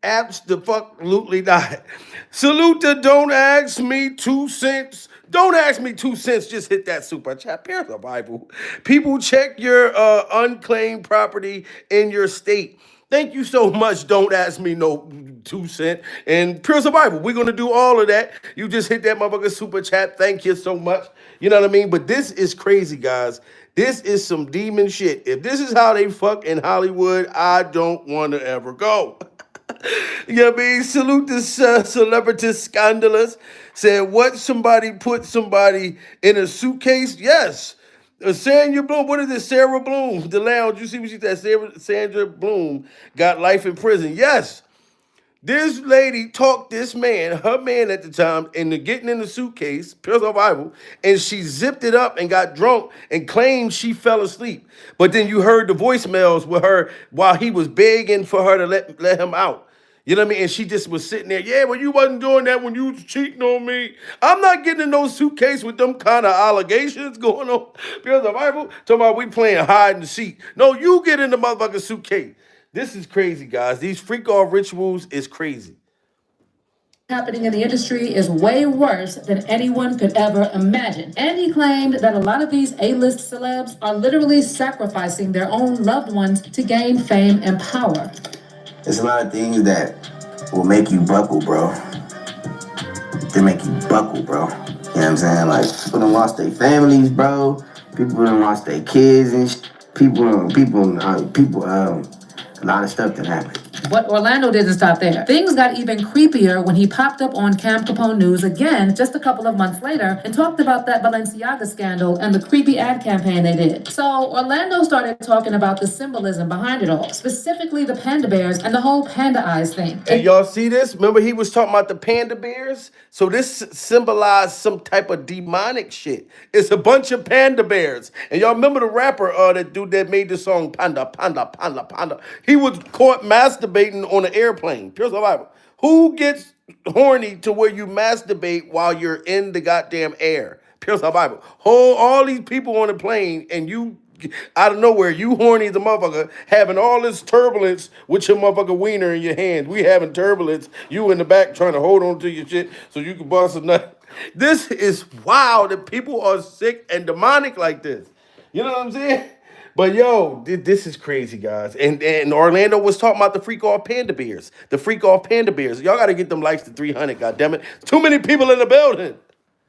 absolutely not. Salute to Don't Ask Me 2 cents. Don't ask me 2 cents. Just hit that super chat. Pure survival. People, check your unclaimed property in your state. Thank you so much. Don't ask me no 2 cent. And pure survival. We're gonna do all of that. You just hit that motherfucker super chat. Thank you so much. You know what I mean? But this is crazy, guys. This is some demon shit. If this is how they fuck in Hollywood, I don't want to ever go. You know what I mean? Salute this celebrity scandalous. Said, what, somebody put somebody in a suitcase? Yes. Sandra Bloom, what is this? Sarah Bloom, the lounge. You see what she said? Sandra Bloom got life in prison. Yes. This lady talked this man, her man at the time, into getting in the suitcase, pure survival, and she zipped it up and got drunk and claimed she fell asleep. But then you heard the voicemails with her while he was begging for her to let him out. You know what I mean? And she just was sitting there. Yeah, well, you wasn't doing that when you was cheating on me. I'm not getting in no suitcase with them kind of allegations going on. Pure survival. Talking about we playing hide and seek. No, you get in the motherfucking suitcase. This is crazy, guys. These freak off rituals is crazy. Happening in the industry is way worse than anyone could ever imagine. And he claimed that a lot of these A-list celebs are literally sacrificing their own loved ones to gain fame and power. There's a lot of things that will make you buckle, bro. They make you buckle, bro. You know what I'm saying? Like, people done lost their families, bro. People done lost their kids and a lot of stuff that happened. But Orlando didn't stop there. Things got even creepier when he popped up on Camp Capone News again just a couple of months later and talked about that Balenciaga scandal and the creepy ad campaign they did. So Orlando started talking about the symbolism behind it all, specifically the panda bears and the whole panda eyes thing. And y'all see this? Remember he was talking about the panda bears? So this symbolized some type of demonic shit. It's a bunch of panda bears. And y'all remember the rapper, that dude that made the song Panda, Panda, Panda, Panda. He was caught masturbating on an airplane. Pure survival. Who gets horny to where you masturbate while you're in the goddamn air? Pure survival. All these people on the plane and you out of nowhere, you horny as a motherfucker, having all this turbulence with your motherfucker wiener in your hand. We having turbulence, you in the back trying to hold on to your shit so you can bust a nut. This is wild that people are sick and demonic like this. You know what I'm saying? But yo, this is crazy, guys. And Orlando was talking about the freak off panda bears. The freak off panda bears. Y'all gotta get them likes to 300, goddammit. Too many people in the building.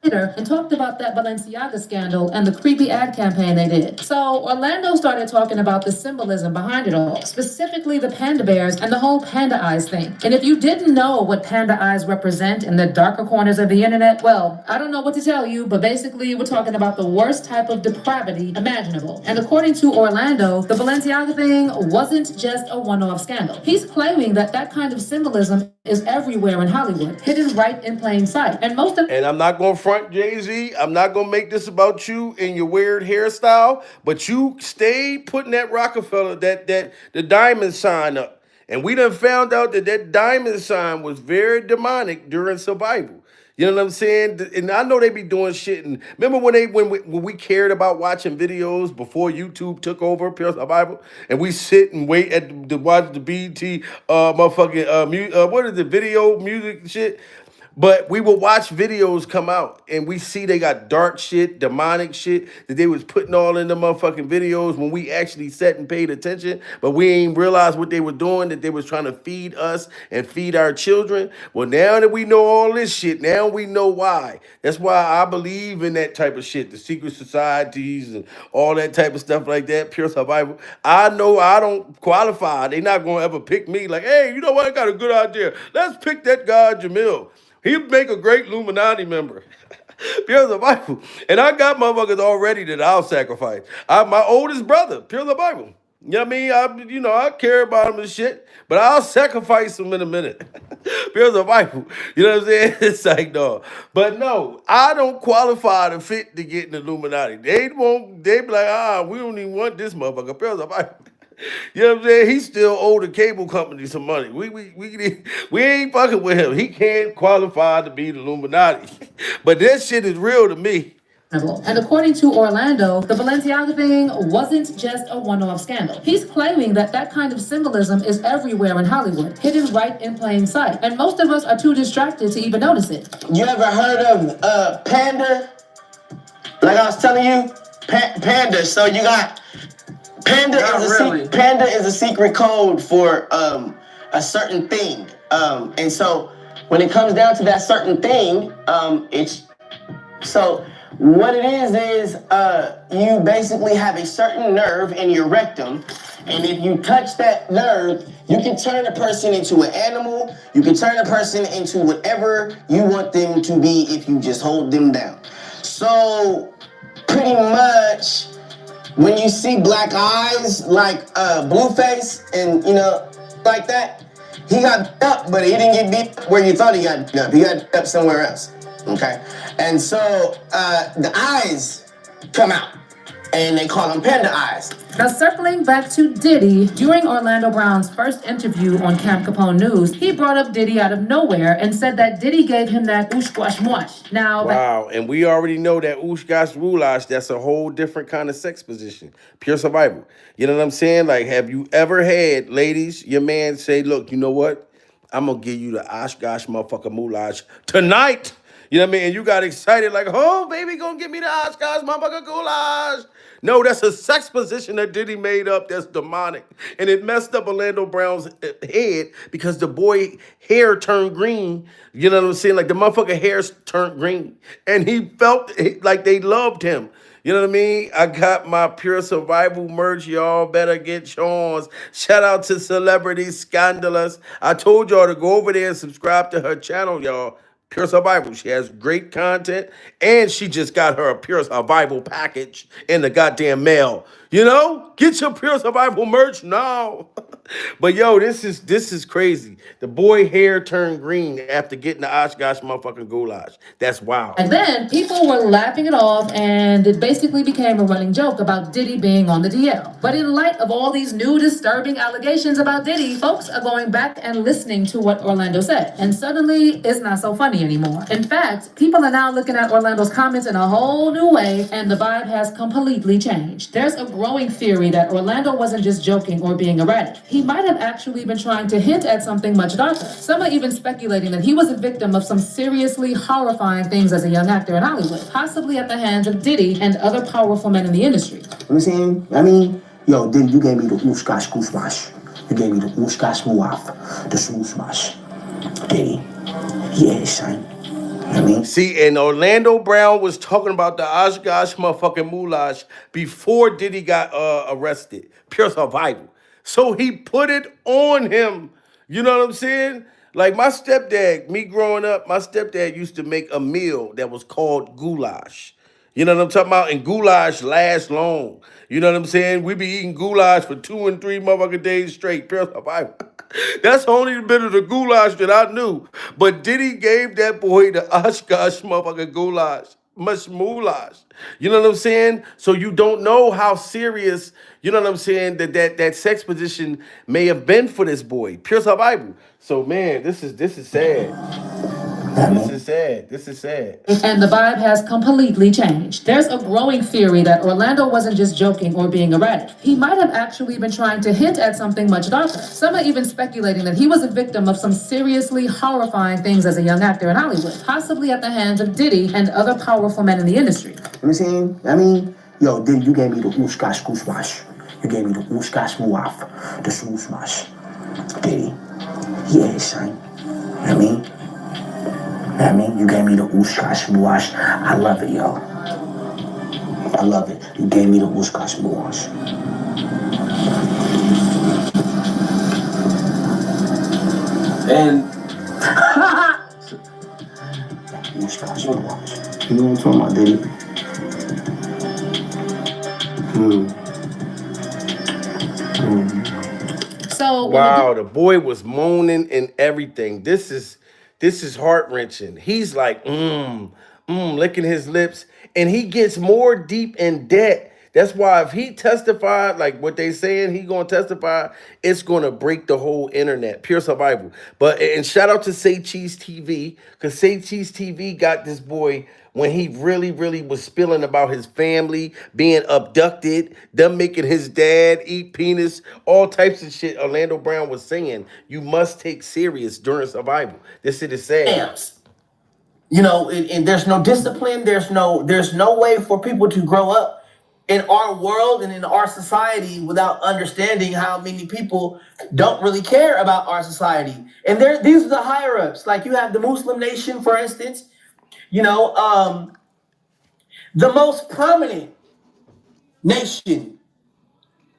And talked about that Balenciaga scandal and the creepy ad campaign they did. So Orlando started talking about the symbolism behind it all, specifically the panda bears and the whole panda eyes thing. And if you didn't know what panda eyes represent in the darker corners of the internet, well, I don't know what to tell you, but basically we're talking about the worst type of depravity imaginable. And according to Orlando, the Balenciaga thing wasn't just a one-off scandal. He's claiming that that kind of symbolism is everywhere in Hollywood, hidden right in plain sight. And I'm not going to front Jay-Z. I'm not going to make this about you and your weird hairstyle, but you stayed putting that Rockefeller, the diamond sign up. And we done found out that diamond sign was very demonic during survival. You know what I'm saying? And I know they be doing shit. And remember when we cared about watching videos before YouTube took over Pure Survival, and we sit and wait to watch the BT what is it, video music shit. But we would watch videos come out and we see they got dark shit, demonic shit that they was putting all in the motherfucking videos when we actually sat and paid attention, but we ain't realized what they were doing, that they was trying to feed us and feed our children. Well, now that we know all this shit, now we know why. That's why I believe in that type of shit, the secret societies and all that type of stuff like that, Pure Survival. I know I don't qualify. They not going to ever pick me like, hey, you know what? I got a good idea. Let's pick that guy, Jamil. He'd make a great Illuminati member. Pure survival. And I got motherfuckers already that I'll sacrifice. My oldest brother, pure survival. You know what I mean? I care about him and shit, but I'll sacrifice him in a minute. Pure survival. You know what I'm saying? It's like, no. But no, I don't qualify to fit to get in the Illuminati. They be like, we don't even want this motherfucker. Pure survival. You know what I'm saying? He still owe the cable company some money. We ain't fucking with him. He can't qualify to be the Illuminati. But that shit is real to me. And according to Orlando, the Balenciaga thing wasn't just a one-off scandal. He's claiming that that kind of symbolism is everywhere in Hollywood, hidden right in plain sight. And most of us are too distracted to even notice it. You ever heard of panda? Like I was telling you, panda. So you got panda is a secret code for a certain thing. And so when it comes down to that certain thing, what it is you basically have a certain nerve in your rectum, and if you touch that nerve, you can turn a person into an animal, you can turn a person into whatever you want them to be if you just hold them down. So pretty much when you see black eyes like Blueface and like that, he got beat up, but he didn't get beat where you thought he got beat up. He got beat up somewhere else. Okay, and so the eyes come out, and they call them panda eyes. Now, circling back to Diddy, during Orlando Brown's first interview on Camp Capone News, he brought up Diddy out of nowhere and said that Diddy gave him that oosh-wash mush. Now, wow, and we already know that oosh-gosh roulash, that's a whole different kind of sex position. Pure survival. You know what I'm saying? Like, have you ever had, ladies, your man say, look, you know what? I'm going to give you the osh-gosh motherfucker moulash tonight. You know what I mean? And you got excited like, oh, baby, gonna give me the Oscars, motherfucker, goulash. No, that's a sex position that Diddy made up that's demonic. And it messed up Orlando Brown's head because the boy hair turned green. You know what I'm saying? Like the motherfucker hair turned green. And he felt like they loved him. You know what I mean? I got my Pure Survival merch. Y'all better get yours. Shout out to Celebrity Scandalous. I told y'all to go over there and subscribe to her channel, y'all. Pure Survival. She has great content, and she just got her a Pure Survival package in the goddamn mail. You know, get your Pure Survival merch now. But yo, this is crazy. The boy hair turned green after getting the Oshkosh motherfucking goulash. That's wild. And then people were laughing it off, and it basically became a running joke about Diddy being on the DL. But in light of all these new disturbing allegations about Diddy, folks are going back and listening to what Orlando said. And suddenly, it's not so funny anymore. In fact, people are now looking at Orlando's comments in a whole new way, and the vibe has completely changed. There's a growing theory that Orlando wasn't just joking or being erratic. He might have actually been trying to hint at something much darker. Some are even speculating that he was a victim of some seriously horrifying things as a young actor in Hollywood, possibly at the hands of Diddy and other powerful men in the industry. You know what I'm saying? I mean, yo, Diddy, you gave me the oosh-gosh goosh-mash. You gave me the oosh-gosh muaf, the smoosh-mash. Diddy. Yeah, son. I mean, see, and Orlando Brown was talking about the Oshkosh motherfucking moulash before Diddy got arrested. Pure survival. So he put it on him. You know what I'm saying? Like my stepdad, me growing up, my stepdad used to make a meal that was called goulash. You know what I'm talking about? And goulash lasts long. You know what I'm saying? We be eating goulash for 2 and 3 motherfucking days straight. Pure survival. That's the only bit of the goulash that I knew. But Diddy gave that boy the Oshkosh motherfucking goulash. Much moulash. You know what I'm saying? So you don't know how serious, you know what I'm saying, that sex position may have been for this boy. Pure survival. So man, this is sad. This is sad. This is sad. And the vibe has completely changed. There's a growing theory that Orlando wasn't just joking or being erratic. He might have actually been trying to hint at something much darker. Some are even speculating that he was a victim of some seriously horrifying things as a young actor in Hollywood, possibly at the hands of Diddy and other powerful men in the industry. you know what I'm saying? I mean, yo, Diddy, you gave me the oosh-gosh goosh-mash. You gave me the oosh-gosh muaf, the smoosh-mash. Diddy. Yeah, son. I mean, you gave me the oosh-gosh muash. I love it, yo. I love it. You gave me the oosh-gosh muash. And Oosh-gosh muash. You know what I'm talking about, Diddy? So wow, the boy was moaning and everything. This is heart-wrenching. He's like, licking his lips, and he gets more deep in debt. That's why if he testified, like what they saying, he gonna testify, it's gonna break the whole internet. Pure survival. But and shout out to Say Cheese TV, because Say Cheese TV got this boy when he really, really was spilling about his family being abducted, them making his dad eat penis, all types of shit. Orlando Brown was saying you must take serious during survival. This shit is sad. You know, and there's no discipline. There's no way for people to grow up in our world and in our society without understanding how many people don't really care about our society. And these are the higher ups. Like you have the Muslim nation, for instance. You know, the most prominent nation,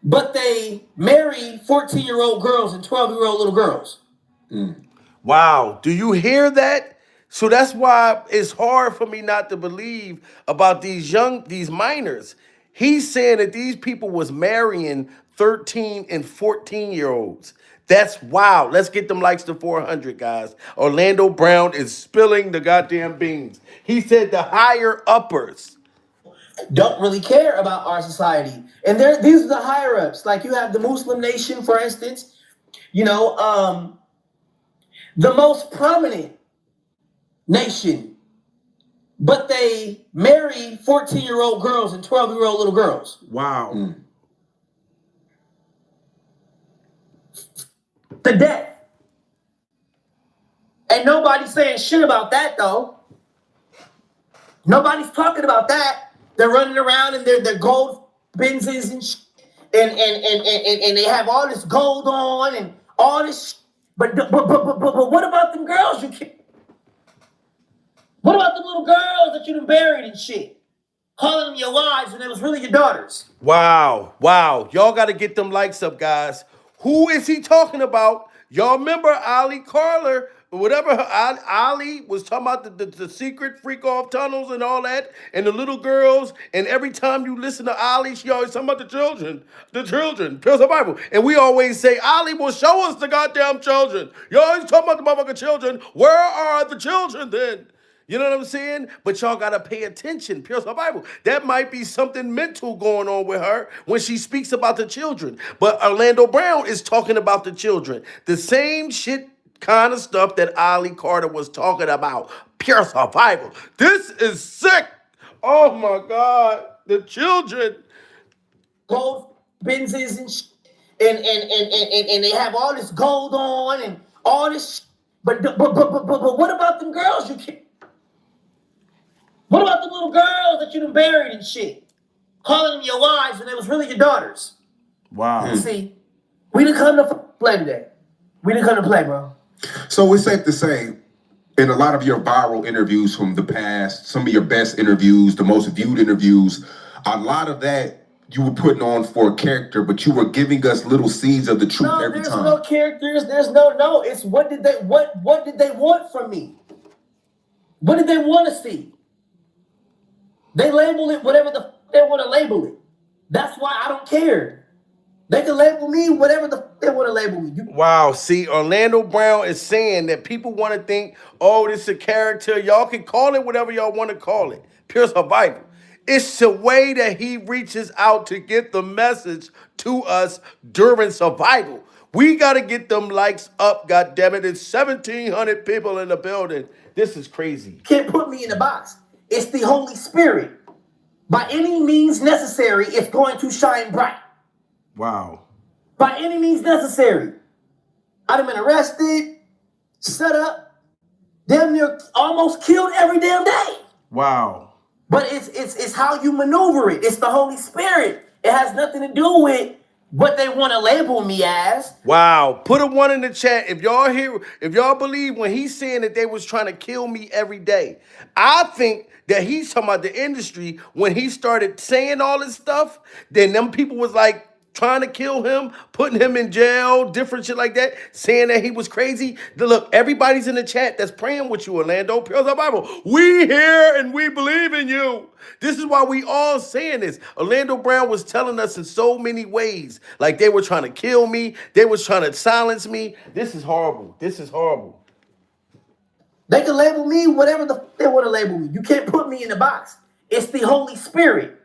but they marry 14-year-old girls and 12-year-old little girls. Wow. Do you hear that? So that's why it's hard for me not to believe about these minors. He's saying that these people was marrying 13 and 14-year-olds. That's wild. Let's get them likes to 400, guys. Orlando Brown is spilling the goddamn beans. He said the higher uppers Don't really care about our society. And these are the higher ups. Like you have the Muslim nation, for instance. You know, the most prominent nation, but they marry 14-year-old girls and 12-year-old little girls. Wow. To death. And nobody's saying shit about that, though. Nobody's talking about that. They're running around in their gold Benzes and shit. And they have all this gold on and all this shit. But what about them girls you killed? What about the little girls that you done buried and shit? calling them your wives when they was really your daughters. Wow, wow. Y'all got to get them likes up, guys. Who is he talking about? Y'all remember Ali Carler, whatever Ali was talking about the secret freak off tunnels and all that, and the little girls. And every time you listen to Ali, she always talking about the children, Pills of Bible. And we always say, Ali will show us the goddamn children. You always talking about the motherfucking children. Where are the children then? You know what I'm saying? But y'all gotta pay attention. Pure Bible. That might be something mental going on with her when she speaks about the children. But Orlando Brown is talking about the children. The same shit kind of stuff that Ali Carter was talking about. Pure survival. This is sick. Oh my God. The children. Gold Benzes and shit. And they have all this gold on and all this shit. But what about them girls you can't? What about the little girls that you done buried and shit? Calling them your wives when they was really your daughters. Wow. See, we didn't come to play today. We didn't come to play, bro. So it's safe to say, in a lot of your viral interviews from the past, some of your best interviews, the most viewed interviews, a lot of that you were putting on for a character, but you were giving us little seeds of the truth every time. No characters. There's no. It's what did they want from me? What did they want to see? They label it whatever they want to label it. That's why I don't care. They can label me whatever they want to label me. Wow, see, Orlando Brown is saying that people want to think, oh, this is a character. Y'all can call it whatever y'all want to call it. Pure survival. It's the way that he reaches out to get the message to us during survival. We got to get them likes up, goddammit. It's 1,700 people in the building. This is crazy. Can't put me in a box. It's the Holy Spirit. By any means necessary, it's going to shine bright. Wow. By any means necessary. I'd have been arrested, set up, damn near almost killed every damn day. Wow. But it's how you maneuver it. It's the Holy Spirit. It has nothing to do with what they want to label me as. Wow. Put a 1 in the chat if y'all believe when he's saying that they was trying to kill me every day. I think that he's talking about the industry when he started saying all this stuff. Then them people was like trying to kill him, putting him in jail, different shit like that, saying that he was crazy. Look, everybody's in the chat that's praying with you, Orlando. Pure Bible. We here and we believe in you. This is why we all saying this. Orlando Brown was telling us in so many ways, like they were trying to kill me, they was trying to silence me. This is horrible. This is horrible. They can label me whatever they want to label me. You can't put me in a box. It's the Holy Spirit.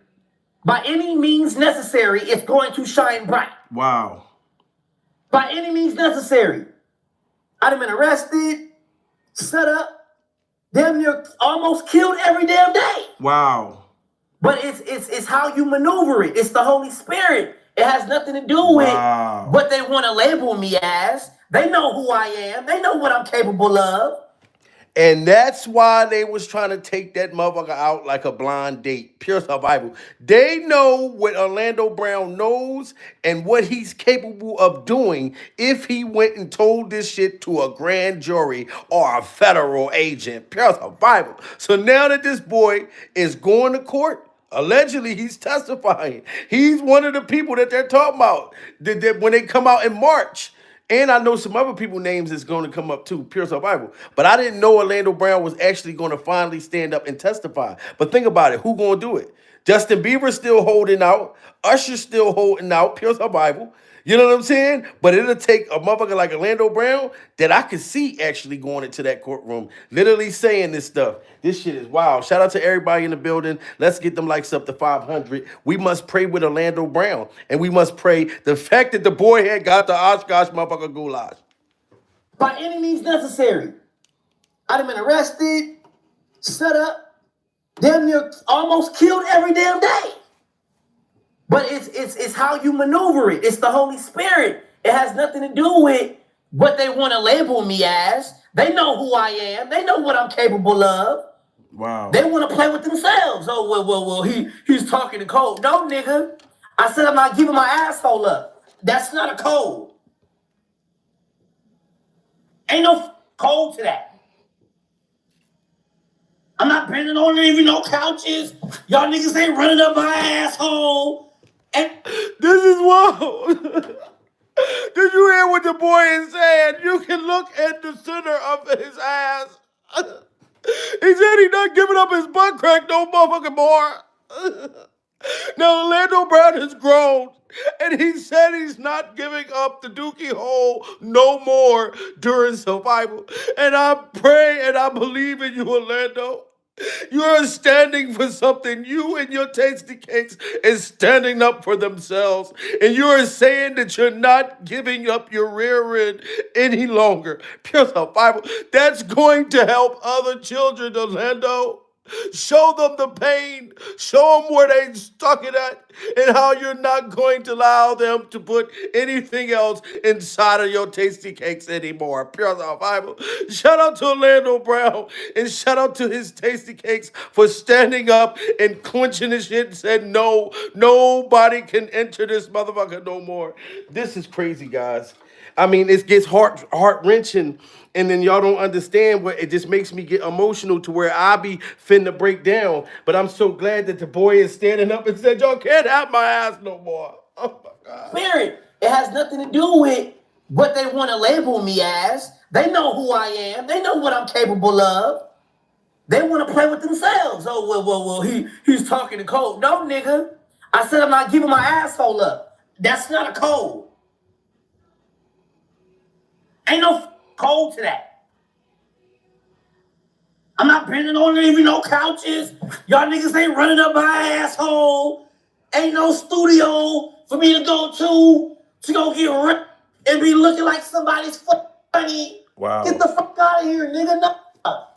By any means necessary, it's going to shine bright. Wow. By any means necessary. I'd have been arrested, set up, damn near almost killed every damn day. Wow. But it's how you maneuver it. It's the Holy Spirit. It has nothing to do with what they want to label me as. They know who I am. They know what I'm capable of. And that's why they was trying to take that motherfucker out like a blind date. Pure survival. They know what Orlando Brown knows and what he's capable of doing if he went and told this shit to a grand jury or a federal agent. Pure survival. So now that this boy is going to court, allegedly he's testifying. He's one of the people that they're talking about that when they come out in March. And I know some other people names that's going to come up too, pure survival. But I didn't know Orlando Brown was actually going to finally stand up and testify. But think about it. Who going to do it? Justin Bieber still holding out. Usher still holding out, pure survival. You know what I'm saying? But it'll take a motherfucker like Orlando Brown that I could see actually going into that courtroom, literally saying this stuff. This shit is wild. Shout out to everybody in the building. Let's get them likes up to 500. We must pray with Orlando Brown. And we must pray the fact that the boy had got the Oshkosh motherfucker goulash. By any means necessary. I'd have been arrested, set up, damn near almost killed every damn day. But it's how you maneuver it. It's the Holy Spirit. It has nothing to do with what they want to label me as. They know who I am. They know what I'm capable of. Wow. They want to play with themselves. Oh, well, he's talking in code. No, nigga. I said I'm not giving my asshole up. That's not a code. Ain't no code to that. I'm not bending on even no couches. Y'all niggas ain't running up my asshole. And This is wild. Did you hear what the boy is saying? You can look at the center of his ass. He said he's not giving up his butt crack no motherfucking more. Now Orlando Brown is grown, and he said he's not giving up the dookie hole no more during survival. And I pray and I believe in you, Orlando. You are standing for something. You and your tasty cakes is standing up for themselves. And you are saying that you're not giving up your rear end any longer. Pure survival. That's going to help other children, Orlando. Show them the pain. Show them where they stuck it at and how you're not going to allow them to put anything else inside of your tasty cakes anymore. Pure survival. Shout out to Orlando Brown and shout out to his tasty cakes for standing up and clenching his shit and said, no, nobody can enter this motherfucker no more. This is crazy, guys. I mean, it gets heart wrenching, and then y'all don't understand what it just makes me get emotional to where I be finna break down. But I'm so glad that the boy is standing up and said, y'all can't have my ass no more. Oh my God. Period. It has nothing to do with what they want to label me as. They know who I am. They know what I'm capable of. They want to play with themselves. Oh, well, he's talking to code. No, nigga. I said I'm not giving my asshole up. That's not a code. Ain't no code to that. I'm not bending on even no couches. Y'all niggas ain't running up my asshole. Ain't no studio for me to go get ripped and be looking like somebody's funny. Wow. Get the fuck out of here, nigga.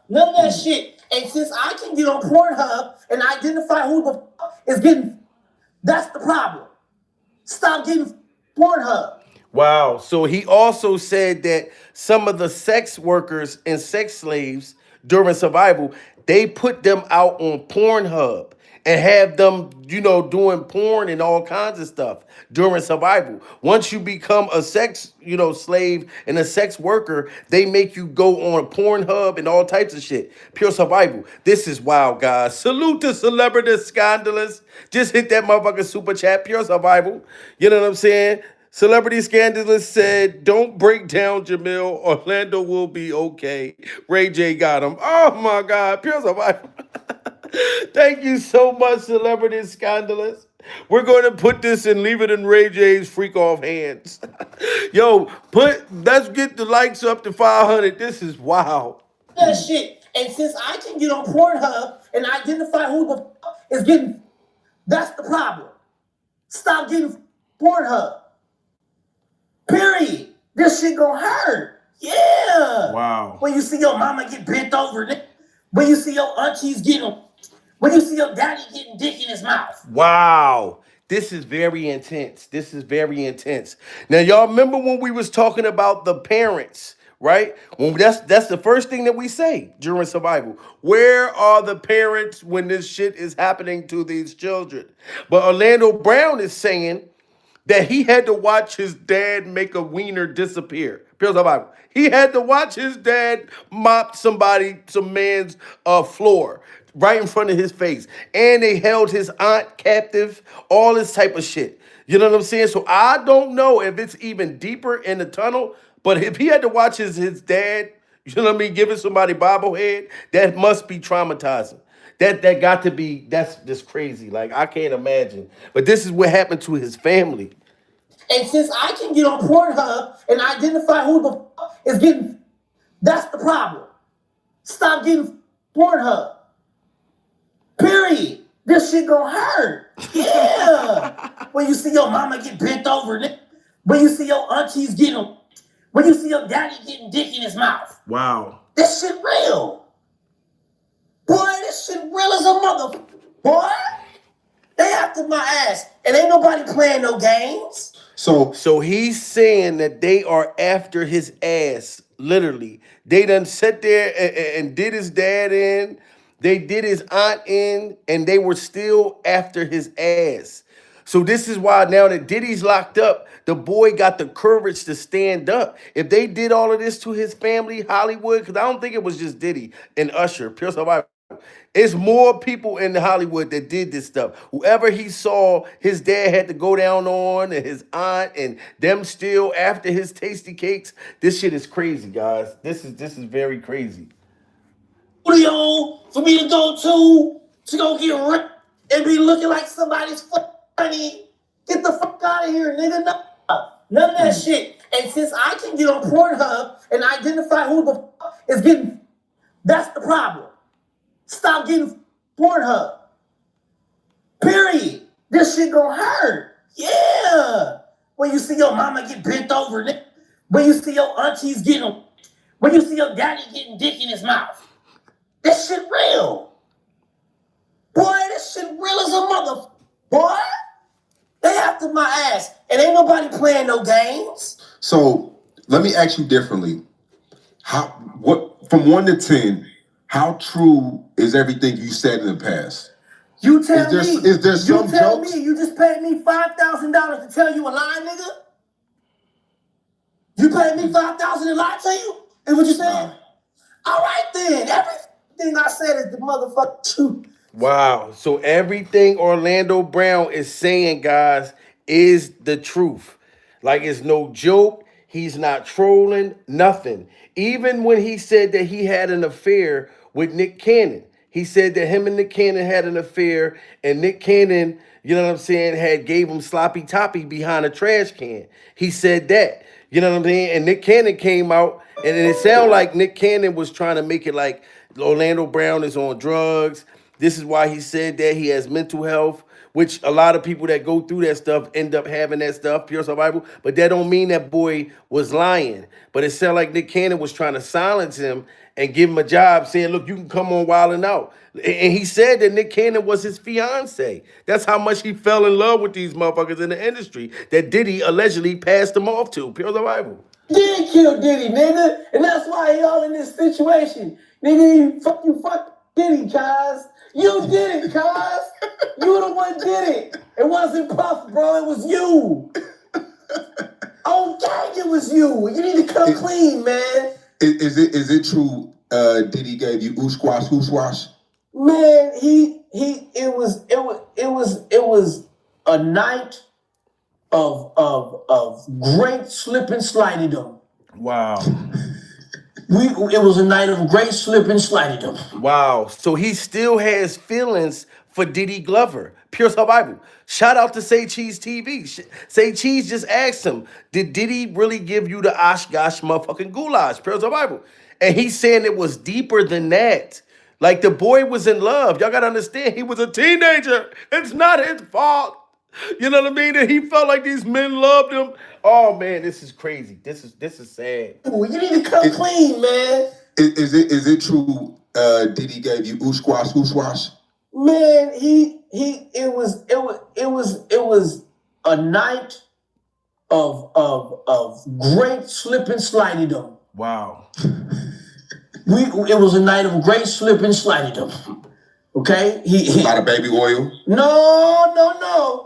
None of that shit. And since I can get on Pornhub and identify who the fuck is getting, that's the problem. Stop getting Pornhub. Wow. So he also said that some of the sex workers and sex slaves during survival, they put them out on Pornhub and have them, doing porn and all kinds of stuff during survival. Once you become a sex, slave and a sex worker, they make you go on Pornhub and all types of shit. Pure survival. This is wild, guys. Salute to Celebrity Scandalous. Just hit that motherfucking super chat. Pure survival. You know what I'm saying? Celebrity Scandalous said, don't break down Jamil. Orlando will be okay. Ray J got him. Oh my God. Pure survival. Thank you so much, Celebrity Scandalous. We're going to put this and leave it in Ray J's freak off hands. Yo, let's get the likes up to 500. This is wild. That shit. And since I can get on Pornhub and identify who the fuck is getting, that's the problem. Stop getting Pornhub. Period. This shit gonna hurt. Yeah. Wow. When you see your mama get bent over, when you see your aunties when you see your daddy getting dick in his mouth. Wow. This is very intense. This is very intense. Now, y'all remember when we was talking about the parents, right? Well, that's the first thing that we say during survival. Where are the parents when this shit is happening to these children? But Orlando Brown is saying that he had to watch his dad make a wiener disappear. Pure survival. He had to watch his dad mop some man's floor right in front of his face. And they held his aunt captive, all this type of shit. You know what I'm saying? So I don't know if it's even deeper in the tunnel, but if he had to watch his dad, you know what I mean, giving somebody bobblehead, that must be traumatizing. That got to be, that's just crazy. Like, I can't imagine. But this is what happened to his family. And since I can get on Pornhub and identify who the fuck is getting, that's the problem. Stop getting Pornhub. Period. This shit gonna hurt. Yeah. When you see your mama get bent over, when you see your aunties when you see your daddy getting dick in his mouth. Wow. This shit real. Boy, this shit real as a mother. Boy, they after my ass. And ain't nobody playing no games. So he's saying that they are after his ass, literally. They done sat there and did his dad in. They did his aunt in, and they were still after his ass. So this is why now that Diddy's locked up, the boy got the courage to stand up. If they did all of this to his family, Hollywood, because I don't think it was just Diddy and Usher, Pure Survival. It's more people in Hollywood that did this stuff. Whoever he saw his dad had to go down on, and his aunt, and them still after his tasty cakes. This shit is crazy, guys. This is very crazy. Studio for me to go to go get ripped and be looking like somebody's funny. Get the fuck out of here, nigga. No, none of that shit. And since I can get on Pornhub and identify who the fuck is getting, that's the problem. Stop getting Pornhub. Period. This shit gonna hurt. Yeah. When you see your mama get bent over, nigga. When you see your aunties getting, when you see your daddy getting dick in his mouth. This shit real. Boy, this shit real as a mother. Boy, they after my ass. And ain't nobody playing no games. So let me ask you differently. What from 1 to 10, how true is everything you said in the past? You tell me. Is there some you tell jokes? me you just paid me $5,000 to tell you a lie, nigga? You paid me $5,000 to lie to you? Is what you saying? All right then. Everything I said is the motherfucking truth. Wow. So everything Orlando Brown is saying, guys, is the truth. Like, it's no joke. He's not trolling, nothing. Even when he said that he had an affair with Nick Cannon, he said that him and Nick Cannon had an affair, and Nick Cannon, you know what I'm saying, had gave him sloppy toppy behind a trash can. He said that, you know what I'm saying? And Nick Cannon came out, and it sounded like Nick Cannon was trying to make it like Orlando Brown is on drugs. This is why he said that he has mental health, which a lot of people that go through that stuff end up having that stuff, pure survival. But that don't mean that boy was lying. But it sounded like Nick Cannon was trying to silence him and give him a job, saying, look, you can come on Wild 'N Out. And he said that Nick Cannon was his fiance. That's how much he fell in love with these motherfuckers in the industry that Diddy allegedly passed him off to, pure survival. Did kill Diddy, nigga. And that's why he all in this situation. Nigga, you fuck Diddy, cuz. You did it, cuz. You the one did it. It wasn't Puff, bro. It was you. Oh, gang, it was you. You need to come clean, man. Is it true Diddy gave you oosh-squash? Man, it was a night of great slip and sliding. Wow. It was a night of great slip and sliding. Wow. So he still has feelings for Diddy Glover. Pure survival. Shout out to Say Cheese TV. Say Cheese just asked him, did Diddy really give you the Oshkosh motherfucking goulash? Pure survival. And he's saying it was deeper than that. Like, the boy was in love. Y'all gotta understand, he was a teenager. It's not his fault. You know what I mean? And he felt like these men loved him. Oh man, this is crazy. This is sad. You need to come clean, man. Is it true Diddy gave you oosh-squash? Man, it was a night of great slip and sliding. Wow. It was a night of great slip and sliding. Okay? A lot of baby oil? No.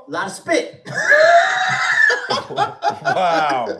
A lot of spit. Wow.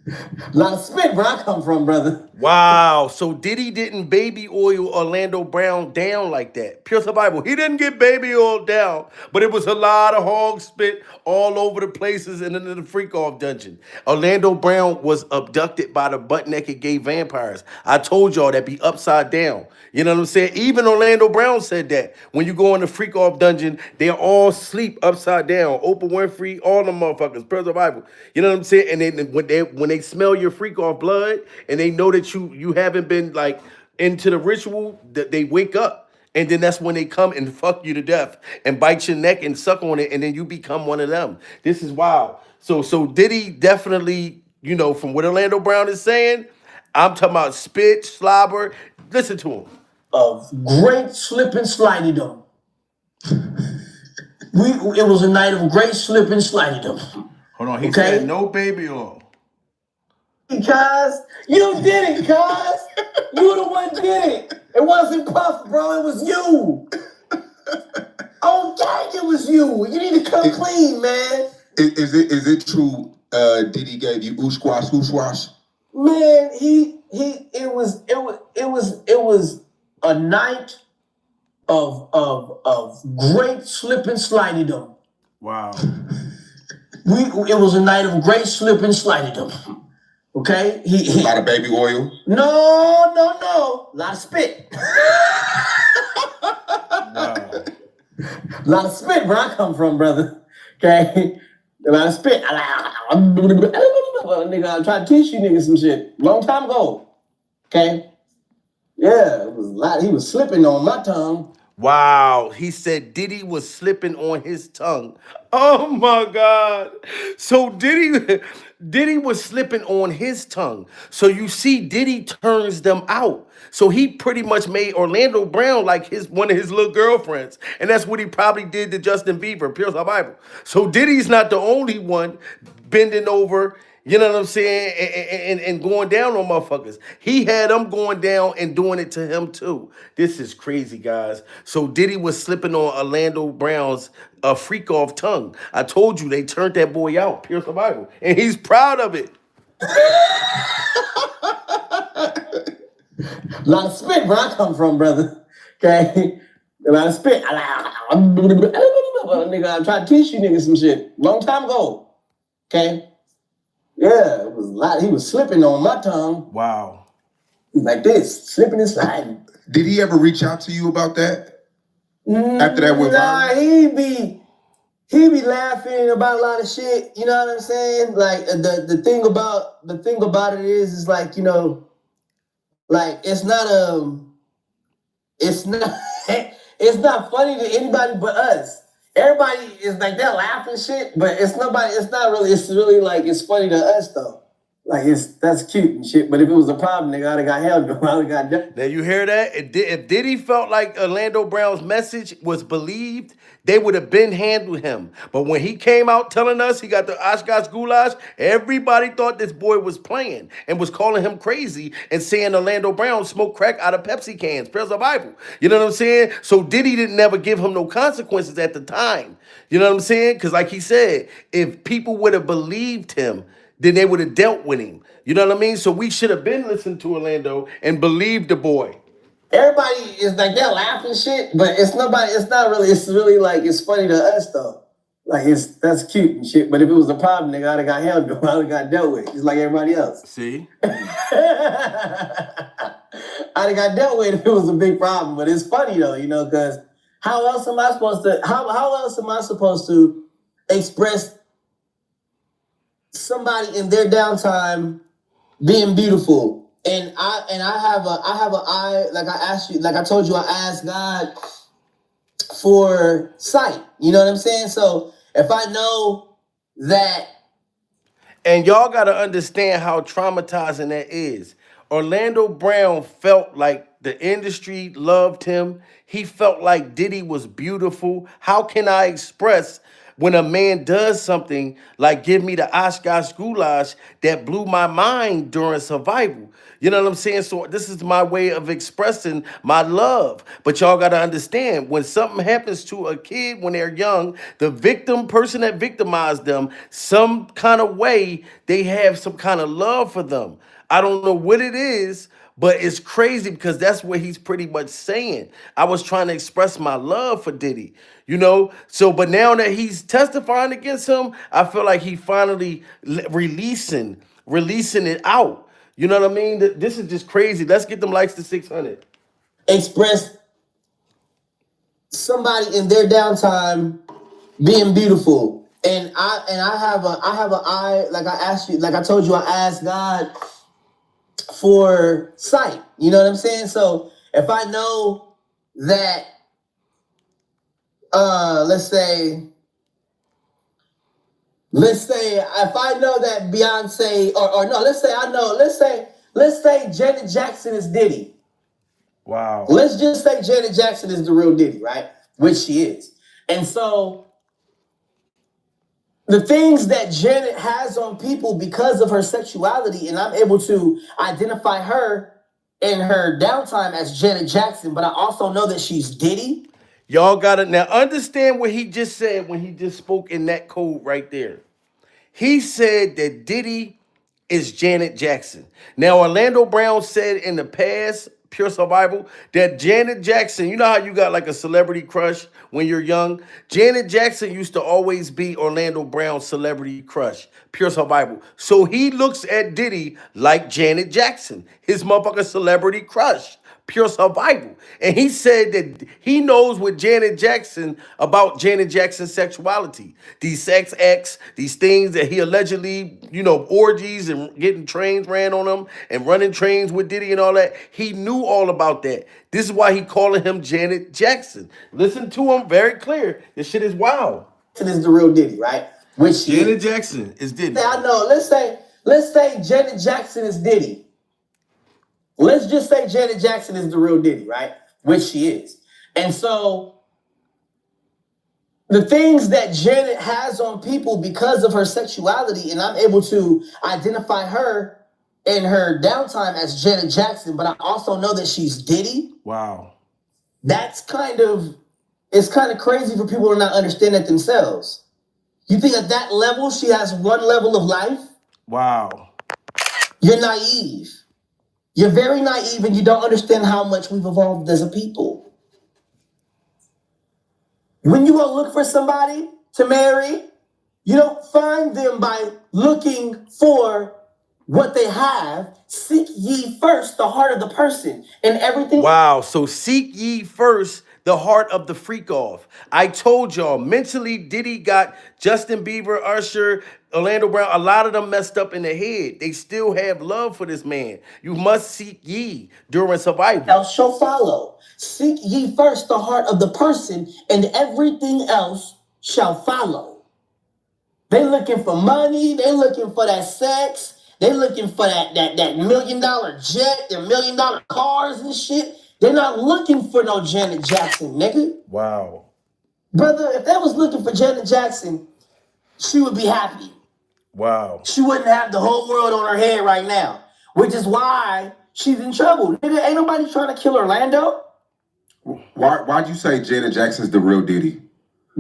A lot of spit where I come from, brother. Wow. So Diddy didn't baby oil Orlando Brown down like that. Pure survival. He didn't get baby oil down, but it was a lot of hog spit all over the places and in the freak off dungeon. Orlando Brown was abducted by the butt naked gay vampires. I told y'all that be upside down. You know what I'm saying? Even Orlando Brown said that. When you go in the freak off dungeon, they all sleep upside down. Oprah Winfrey, all the motherfuckers. Pure survival. You know what I'm saying? And then when they smell your freak off blood and they know that you haven't been like into the ritual, that they wake up. And then that's when they come and fuck you to death and bite your neck and suck on it, and then you become one of them. This is wild. So Diddy definitely, you know, from what Orlando Brown is saying, I'm talking about spit, slobber. Listen to him. Of great slip and sliding. It was a night of great slip and sliding. Hold on, he said no baby oil. Cuz, you did it, cuz. You the one did it. It wasn't Puff, bro. It was you. Oh, gang, it was you. You need to come clean, man. Is it true Diddy gave you oosh-squash? Man, it was a night of great slip and sliding. Wow. It was a night of great slip and sliding. Okay? A lot of baby oil. No. A lot of spit. Wow. A lot of spit where I come from, brother. Okay? A lot of spit. Nigga, I'm trying to teach you niggas some shit. Long time ago. Okay? Yeah, it was a lot. He was slipping on my tongue. Wow, he said Diddy was slipping on his tongue. Oh my God. So Diddy was slipping on his tongue. So you see, Diddy turns them out. So he pretty much made Orlando Brown like one of his little girlfriends. And that's what he probably did to Justin Bieber, Pierce our Bible. So Diddy's not the only one bending over, you know what I'm saying, and going down on motherfuckers. He had them going down and doing it to him too. This is crazy, guys. So Diddy was slipping on Orlando Brown's freak off tongue. I told you they turned that boy out, Pierce the Bible, and he's proud of it. A lot of spit where I come from, brother. Okay? A lot of spit. Nigga, I'm trying to teach you niggas some shit. Long time ago. Okay? Yeah, it was a lot. He was slipping on my tongue. Wow. Like this, slipping and sliding. Did he ever reach out to you about that? After that went viral? He be laughing about a lot of shit. You know what I'm saying? Like the thing about it is like, you know, like it's not it's not funny to anybody but us. Everybody is like they're laughing shit, but it's really like it's funny to us though. Like that's cute and shit. But if it was a problem, nigga, I'd have got held. I'd have got done. Now you hear that? If Diddy felt like Orlando Brown's message was believed, they would have been handled him. But when he came out telling us he got the Oshkosh goulash, everybody thought this boy was playing and was calling him crazy and saying Orlando Brown smoked crack out of Pepsi cans. Praise the Bible. You know what I'm saying? So Diddy didn't never give him no consequences at the time. You know what I'm saying? Because like he said, if people would have believed him, then they would have dealt with him. You know what I mean? So we should have been listening to Orlando and believed the boy. Everybody is like they're laughing shit, but it's really like it's funny to us though. Like that's cute and shit. But if it was a problem, nigga, I'd have got handled. I'd have got dealt with. Just like everybody else. See? I'd have got dealt with if it was a big problem. But it's funny though, you know, because how else am I supposed to express somebody in their downtime being beautiful? And I have an eye, like I told you, I asked God for sight. You know what I'm saying? So if I know that. And y'all got to understand how traumatizing that is. Orlando Brown felt like the industry loved him. He felt like Diddy was beautiful. How can I express when a man does something like give me the Oshkosh goulash that blew my mind during survival? You know what I'm saying? So this is my way of expressing my love. But y'all got to understand, when something happens to a kid when they're young, the person that victimized them, some kind of way, they have some kind of love for them. I don't know what it is, but it's crazy because that's what he's pretty much saying. I was trying to express my love for Diddy, you know? So, but now that he's testifying against him, I feel like he finally releasing it out. You know what I mean? This is just crazy. Let's get them likes to 600. Express somebody in their downtime being beautiful. And I have an eye, like I told you, I asked God for sight. You know what I'm saying? So if I know that, let's say if I know that Beyonce let's say Janet Jackson is Diddy. Wow. Let's just say Janet Jackson is the real Diddy, right? Which she is. And so the things that Janet has on people because of her sexuality, and I'm able to identify her in her downtime as Janet Jackson, but I also know that she's Diddy. Y'all got to now understand what he just said when he just spoke in that code right there. He said that Diddy is Janet Jackson. Now, Orlando Brown said in the past, pure survival, that Janet Jackson, you know how you got like a celebrity crush when you're young? Janet Jackson used to always be Orlando Brown's celebrity crush, pure survival. So he looks at Diddy like Janet Jackson, his motherfucking celebrity crush. Pure survival. And he said that he knows what Janet Jackson about Janet Jackson's sexuality. These sex acts, these things that he allegedly, orgies and getting trains ran on him and running trains with Diddy and all that. He knew all about that. This is why he calling him Janet Jackson. Listen to him very clear. This shit is wild. Is the real Diddy, right? Which Janet Jackson is Diddy. I know. Let's say Janet Jackson is Diddy. Let's just say Janet Jackson is the real Diddy, right? Which she is. And so the things that Janet has on people because of her sexuality, and I'm able to identify her in her downtime as Janet Jackson, but I also know that she's Diddy. Wow. It's kind of crazy for people to not understand it themselves. You think at that level, she has one level of life? Wow. You're naive. You're very naive and you don't understand how much we've evolved as a people. When you go look for somebody to marry, you don't find them by looking for what they have. Seek ye first the heart of the person and everything. Wow, so seek ye first the heart of the freak off. I told y'all, mentally, Diddy got Justin Bieber, Usher, Orlando Brown, a lot of them messed up in the head. They still have love for this man. You must seek ye during survival. Else shall follow. Seek ye first the heart of the person, and everything else shall follow. They looking for money. They looking for that sex. They looking for that $1 million jet, the $1 million cars and shit. They're not looking for no Janet Jackson, nigga. Wow. Brother, if they was looking for Janet Jackson, she would be happy. Wow. She wouldn't have the whole world on her head right now, which is why she's in trouble. Nigga, ain't nobody trying to kill Orlando. Why'd you say Janet Jackson's the real Diddy?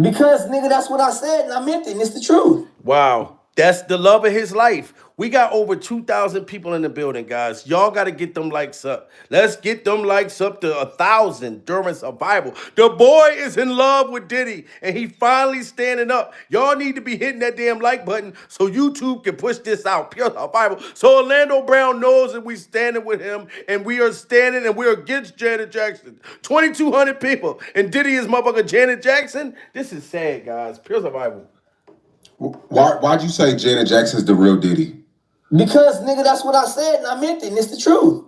Because, nigga, that's what I said, and I meant it, and it's the truth. Wow. That's the love of his life. We got over 2,000 people in the building, guys. Y'all got to get them likes up. Let's get them likes up to 1,000 during survival. The boy is in love with Diddy, and he finally standing up. Y'all need to be hitting that damn like button so YouTube can push this out. Pure survival. So Orlando Brown knows that we standing with him, and we are standing, and we're against Janet Jackson. 2,200 people, and Diddy is motherfucker Janet Jackson. This is sad, guys. Pure survival. Why'd you say Janet Jackson's the real Diddy? Because, nigga, that's what I said, and I meant it, and it's the truth.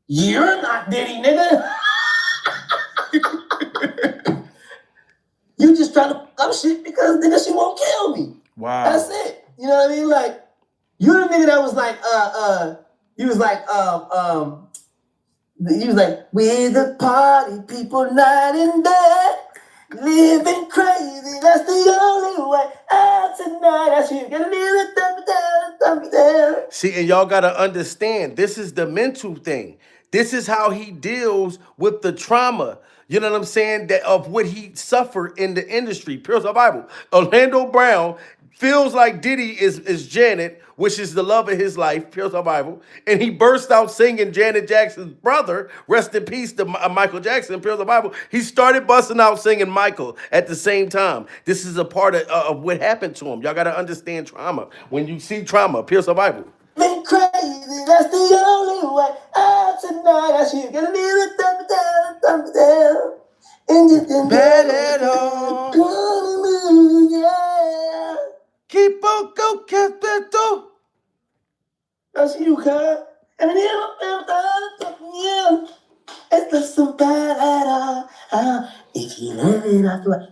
You're not Diddy, nigga. You just trying to fuck up shit because, nigga, she won't kill me. Wow. That's it. You know what I mean? Like, you the nigga that was like, we're the party people night and day. Living crazy, that's the only way out tonight. That's you gonna live it. See, and y'all gotta understand, this is the mental thing. This is how he deals with the trauma. You know what I'm saying? That of what he suffered in the industry. Pure survival. Orlando Brown feels like Diddy is Janet, which is the love of his life, pure survival. And he burst out singing Janet Jackson's brother, rest in peace to Michael Jackson, pure survival. He started busting out singing Michael at the same time. This is a part of what happened to him. Y'all got to understand trauma. When you see trauma, pure survival. Been crazy, that's the only way out tonight. That's you gonna leave it down. And just bad at all. Yeah. Keep on go, Capeto. That's you, cuz. It's not so bad at all. If you love it, I feel like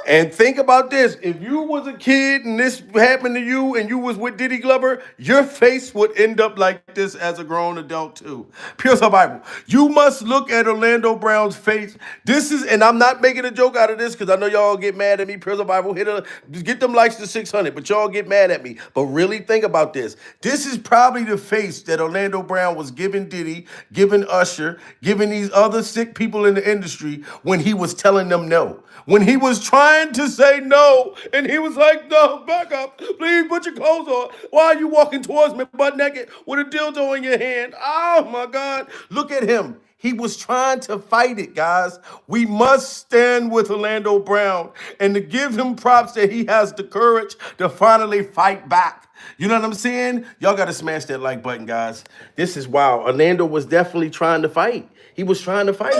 and think about this. If you was a kid and this happened to you and you was with Diddy Glover, your face would end up like this as a grown adult too. Pure survival. You must look at Orlando Brown's face. This is, and I'm not making a joke out of this because I know y'all get mad at me. Pure survival. Get them likes to 600, but y'all get mad at me. But really think about this. This is probably the face that Orlando Brown was giving Diddy, giving Usher, giving these other sick people in the industry when he was telling them no. when he was trying to say no, and he was like, no, back up. Please put your clothes on. Why are you walking towards me butt naked with a dildo in your hand? Oh my God. Look at him. He was trying to fight it, guys. We must stand with Orlando Brown and to give him props that he has the courage to finally fight back. You know what I'm saying? Y'all got to smash that like button, guys. This is wild. Orlando was definitely trying to fight. He was trying to fight.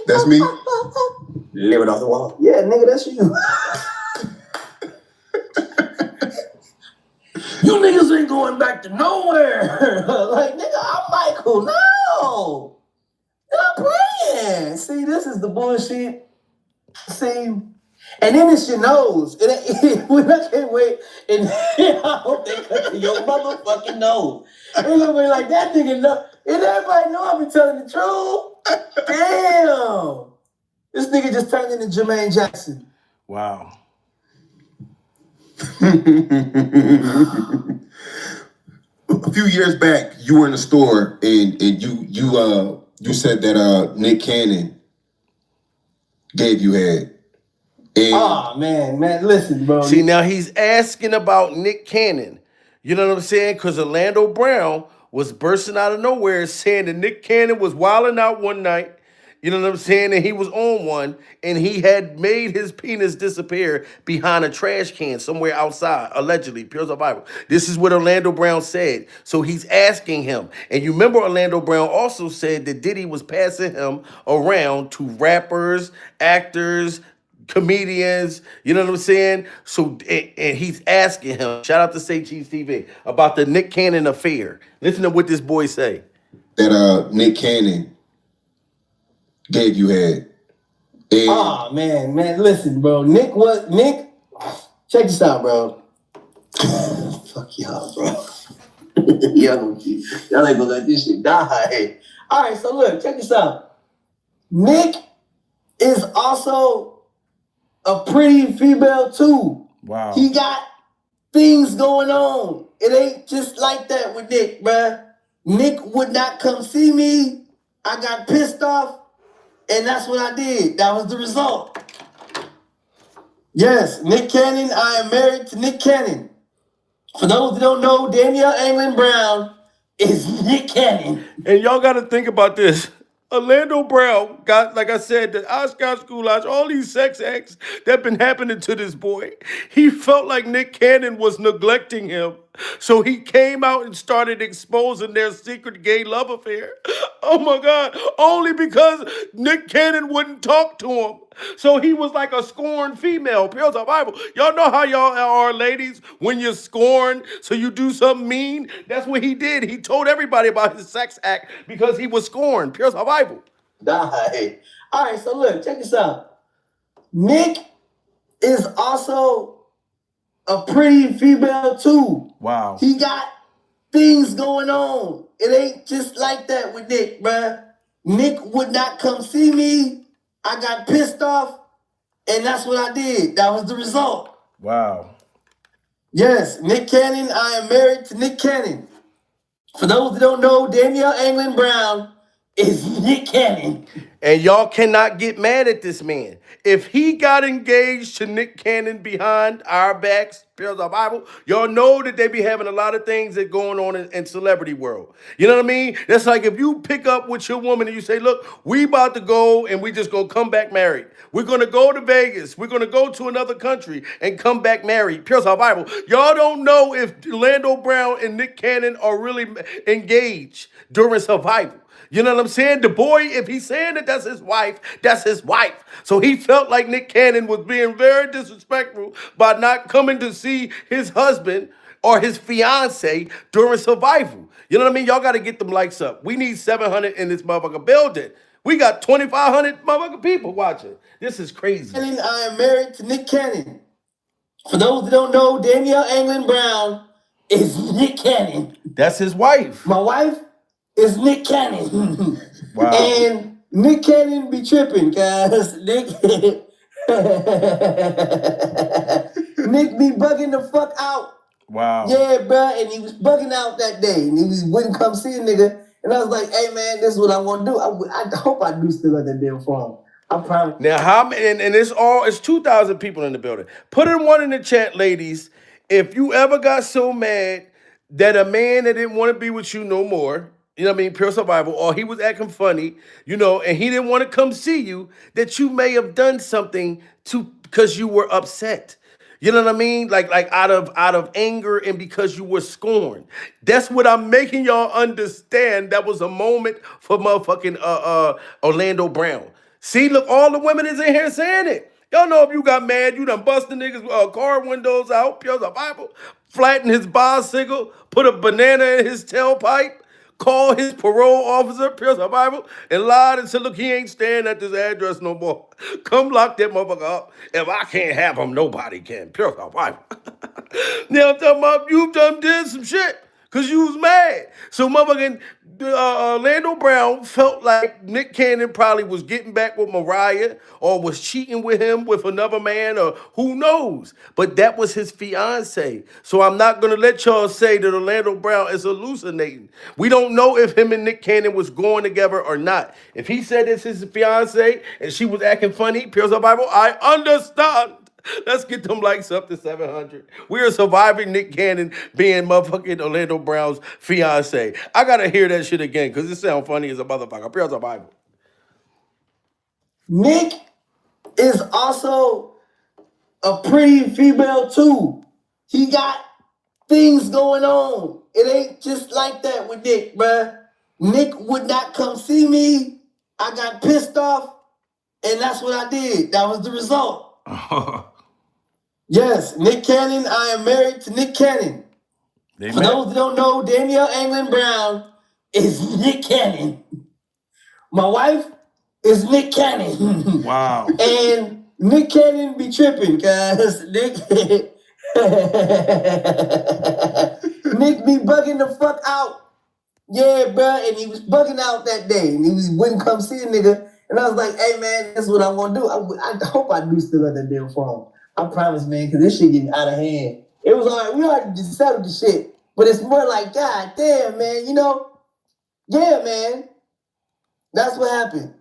That's me. Living off the wall. Yeah, nigga, that's you. You niggas ain't going back to nowhere. Like, nigga, I'm Michael. No. Stop playing. See, this is the bullshit. See, and then it's your nose. When I can't wait, and I hope they cut to your motherfucking nose. And you'll be like, that nigga know. And everybody know I be telling the truth. Damn. This nigga just turned into Jermaine Jackson. Wow. A few years back, you were in the store and you said that Nick Cannon gave you head. Oh man, listen, bro. See, now he's asking about Nick Cannon. You know what I'm saying? Because Orlando Brown was bursting out of nowhere saying that Nick Cannon was wilding out one night. You know what I'm saying? And he was on one, and he had made his penis disappear behind a trash can somewhere outside, allegedly. Pure Bible. This is what Orlando Brown said. So he's asking him. And you remember Orlando Brown also said that Diddy was passing him around to rappers, actors, comedians, you know what I'm saying? So, and he's asking him, shout out to Say Cheese TV, about the Nick Cannon affair. Listen to what this boy say. That Nick Cannon gave you head. And oh man, listen, bro. Nick, check this out, bro. Fuck y'all, bro. y'all ain't gonna let this shit die. All right, so look, check this out. Nick is also a pretty female too. Wow. He got things going on. It ain't just like that with Nick, bruh. Nick would not come see me. I got pissed off. And that's what I did. That was the result. Yes, Nick Cannon. I am married to Nick Cannon. For those that don't know, Danielle Anglin Brown is Nick Cannon. And y'all got to think about this. Orlando Brown got, like I said, the Oshkosh Goulash, all these sex acts that been happening to this boy. He felt like Nick Cannon was neglecting him. So he came out and started exposing their secret gay love affair. Oh my God. Only because Nick Cannon wouldn't talk to him. So he was like a scorned female. Pure Bible. Y'all know how y'all are, ladies, when you're scorned, so you do something mean. That's what he did. He told everybody about his sex act because he was scorned. Pure Bible. Die. All right, so look, check this out. Nick is also a pretty female too. Wow. He got things going on. It ain't just like that with Nick, bruh. Nick would not come see me. I got pissed off, and that's what I did. That was the result. Wow. Yes, Nick Cannon. I am married to Nick Cannon. For those that don't know, Danielle Anglin Brown is Nick Cannon. And y'all cannot get mad at this man. If he got engaged to Nick Cannon behind our backs, Pure Bible, y'all know that they be having a lot of things that going on in celebrity world. You know what I mean? That's like if you pick up with your woman and you say, look, we about to go and we just gonna come back married. We're gonna go to Vegas. We're gonna go to another country and come back married. Pure Bible. Y'all don't know if Orlando Brown and Nick Cannon are really engaged during survival. You know what I'm saying? The boy, if he's saying that that's his wife, that's his wife. So he felt like Nick Cannon was being very disrespectful by not coming to see his husband or his fiance during survival. You know what I mean? Y'all got to get them likes up. We need 700 in this motherfucker building. We got 2,500 motherfucking people watching. This is crazy. I am married to Nick Cannon. For those that don't know, Danielle Anglin Brown is Nick Cannon. That's his wife. My wife is Nick Cannon. Wow. And Nick Cannon be tripping, guys. Nick Nick be bugging the fuck out. Wow. Yeah, bro. And he was bugging out that day. And he wouldn't come see a nigga. And I was like, hey, man, this is what I want to do. I hope I do still got that damn phone. I promise. Now, how many? And it's 2,000 people in the building. Put in one in the chat, ladies. If you ever got so mad that a man that didn't want to be with you no more, you know what I mean, pure survival, or he was acting funny, you know, and he didn't want to come see you, that you may have done something to because you were upset. You know what I mean? Like out of anger and because you were scorned. That's what I'm making y'all understand. That was a moment for motherfucking Orlando Brown. See, look, all the women is in here saying it. Y'all know if you got mad, you done busted niggas car windows out, pure survival, flatten his bicycle, put a banana in his tailpipe, call his parole officer, pure survival, and lied and said, look, he ain't staying at this address no more. Come lock that motherfucker up. If I can't have him, nobody can. Pure survival. Now I'm talking about you done did some shit because you was mad. So motherfucking Orlando Brown felt like Nick Cannon probably was getting back with Mariah or was cheating with him with another man or who knows. But that was his fiance. So I'm not going to let y'all say that Orlando Brown is hallucinating. We don't know if him and Nick Cannon was going together or not. If he said it's his fiance and she was acting funny, pure survival, I understand. Let's get them likes up to 700. We are surviving Nick Cannon being motherfucking Orlando Brown's fiance. I gotta hear that shit again because it sounds funny as a motherfucker. Pure survival. Nick is also a pretty female too. He got things going on. It ain't just like that with Nick, bruh. Nick would not come see me. I got pissed off, and that's what I did. That was the result. Yes, Nick Cannon. I am married to Nick Cannon. For those that don't know, Danielle Anglin Brown is Nick Cannon. My wife is Nick Cannon. Wow. And Nick Cannon be tripping, guys. Nick Nick be bugging the fuck out. Yeah, bro. And he was bugging out that day. And he wouldn't come see a nigga. And I was like, hey, man, that's what I want to do. I hope I do still got that damn phone. I promise, man, because this shit getting out of hand. It was all right. We already just settled the shit. But it's more like, God damn, man, you know? Yeah, man. That's what happened.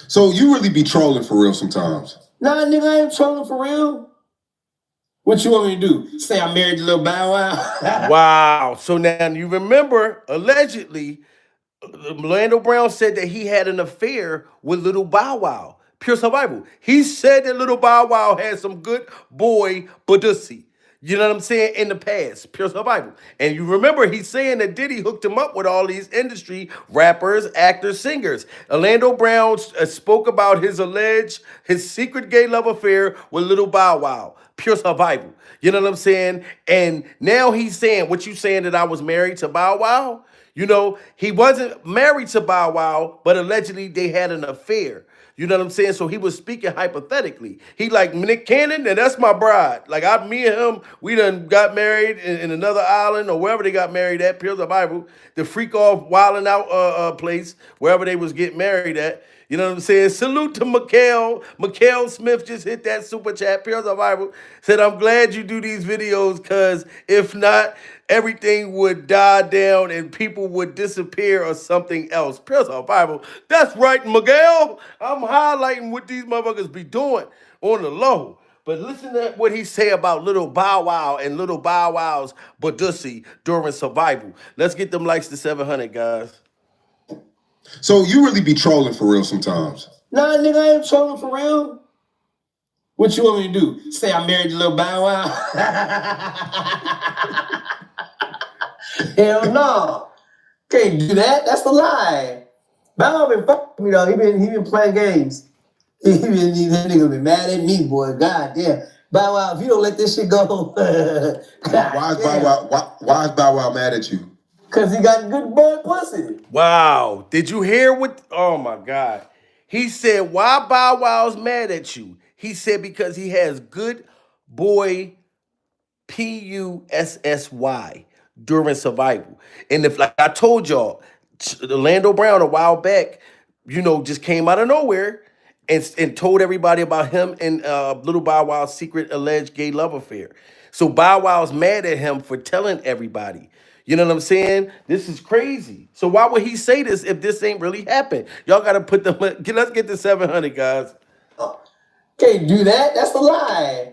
So you really be trolling for real sometimes? Nah, nigga, I ain't trolling for real. What you want me to do? Say I married the little Bow Wow? Wow. So now you remember, allegedly, Orlando Brown said that he had an affair with Little Bow Wow. Pure survival. He said that Little Bow Wow had some good boy badussy. You know what I'm saying? In the past, pure survival. And you remember he's saying that Diddy hooked him up with all these industry rappers, actors, singers. Orlando Brown spoke about his secret gay love affair with Little Bow Wow. Pure survival. You know what I'm saying? And now he's saying, what you saying that I was married to Bow Wow? You know, he wasn't married to Bow Wow, but allegedly they had an affair. You know what I'm saying? So he was speaking hypothetically. He like, Nick Cannon, and that's my bride. Like, me and him, we done got married in another island or wherever they got married at, Pure Survival, the freak off wilding out place, wherever they was getting married at. You know what I'm saying? Salute to Mikhail. Mikhail Smith just hit that super chat. Pure Survival said, I'm glad you do these videos because if not, everything would die down and people would disappear or something else. Pure Survival. That's right, Miguel. I'm highlighting what these motherfuckers be doing on the low. But listen to what he say about Little Bow Wow and Little Bow Wow's badussy during survival. Let's get them likes to 700, guys. So you really be trolling for real sometimes? Nah, nigga, I ain't trolling for real. What you want me to do? Say I married the Little Bow Wow? Hell no. Can't do that. That's a lie. Bow Wow been fucking me though. He been playing games. That nigga been mad at me, boy. God damn. Bow Wow, if you don't let this shit go. Why is Bow Wow mad at you? Because he got good boy pussy. Wow. Did you hear what? Oh, my God. He said, why Bow Wow's mad at you? He said, because he has good boy Pussy during survival. And if, like I told y'all, Orlando Brown a while back, you know, just came out of nowhere and told everybody about him and Little Bow Wow's secret alleged gay love affair. So Bow Wow's mad at him for telling everybody. You know what I'm saying? This is crazy. So why would he say this if this ain't really happened? Y'all got to put them. Let's get to 700, guys. Can't do that. That's a lie.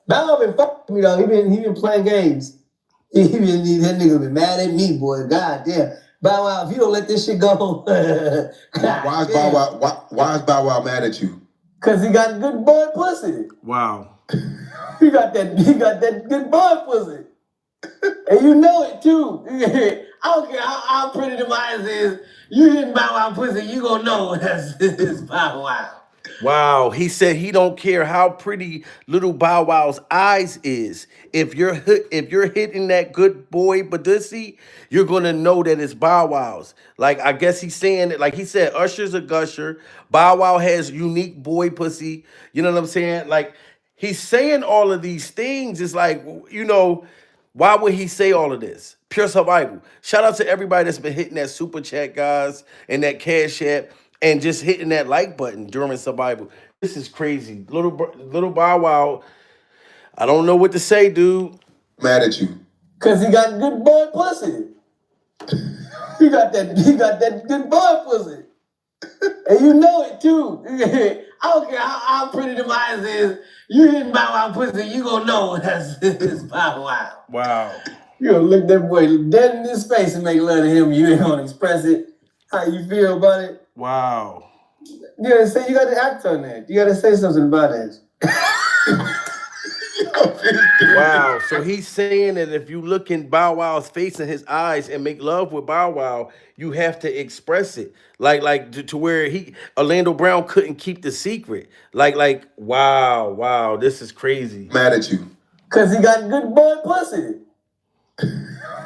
Bow Wow been fucking me though. He been playing games. That nigga been mad at me, boy. God damn. Bow Wow, if you don't let this shit go, Why is Bow Wow? Why is Bow Wow mad at you? Cause he got good boy pussy. Wow. He got that good boy pussy. And you know it too. I don't care how pretty the eyes is. You hitting Bow Wow pussy, you gonna know that's Bow Wow. Wow, he said he don't care how pretty little Bow Wow's eyes is. If you're hitting that good boy Badussi, you're gonna know that it's Bow Wow's. Like I guess he's saying it. Like he said, Usher's a gusher. Bow Wow has unique boy pussy. You know what I'm saying? Like he's saying all of these things. It's like why would he say all of this? Pure survival. Shout out to everybody that's been hitting that super chat, guys, and that cash app, and just hitting that like button during survival. This is crazy. Little Bow Wow. I don't know what to say, dude. Mad at you. Cause he got good boy pussy. He got that good boy pussy. And you know it too. I don't care how pretty the eyes is. You hitting Bow Wow pussy, you gonna know that's Bow Wow. Wow. You gonna look that boy dead in his face and make love to him. You ain't gonna express it. How you feel about it? Wow. You gotta act on that. You gotta say something about it. Wow. So he's saying that if you look in Bow Wow's face and his eyes and make love with Bow Wow, you have to express it. Like to where Orlando Brown couldn't keep the secret. Like wow, this is crazy. Mad at you. Cause he got good boy pussy.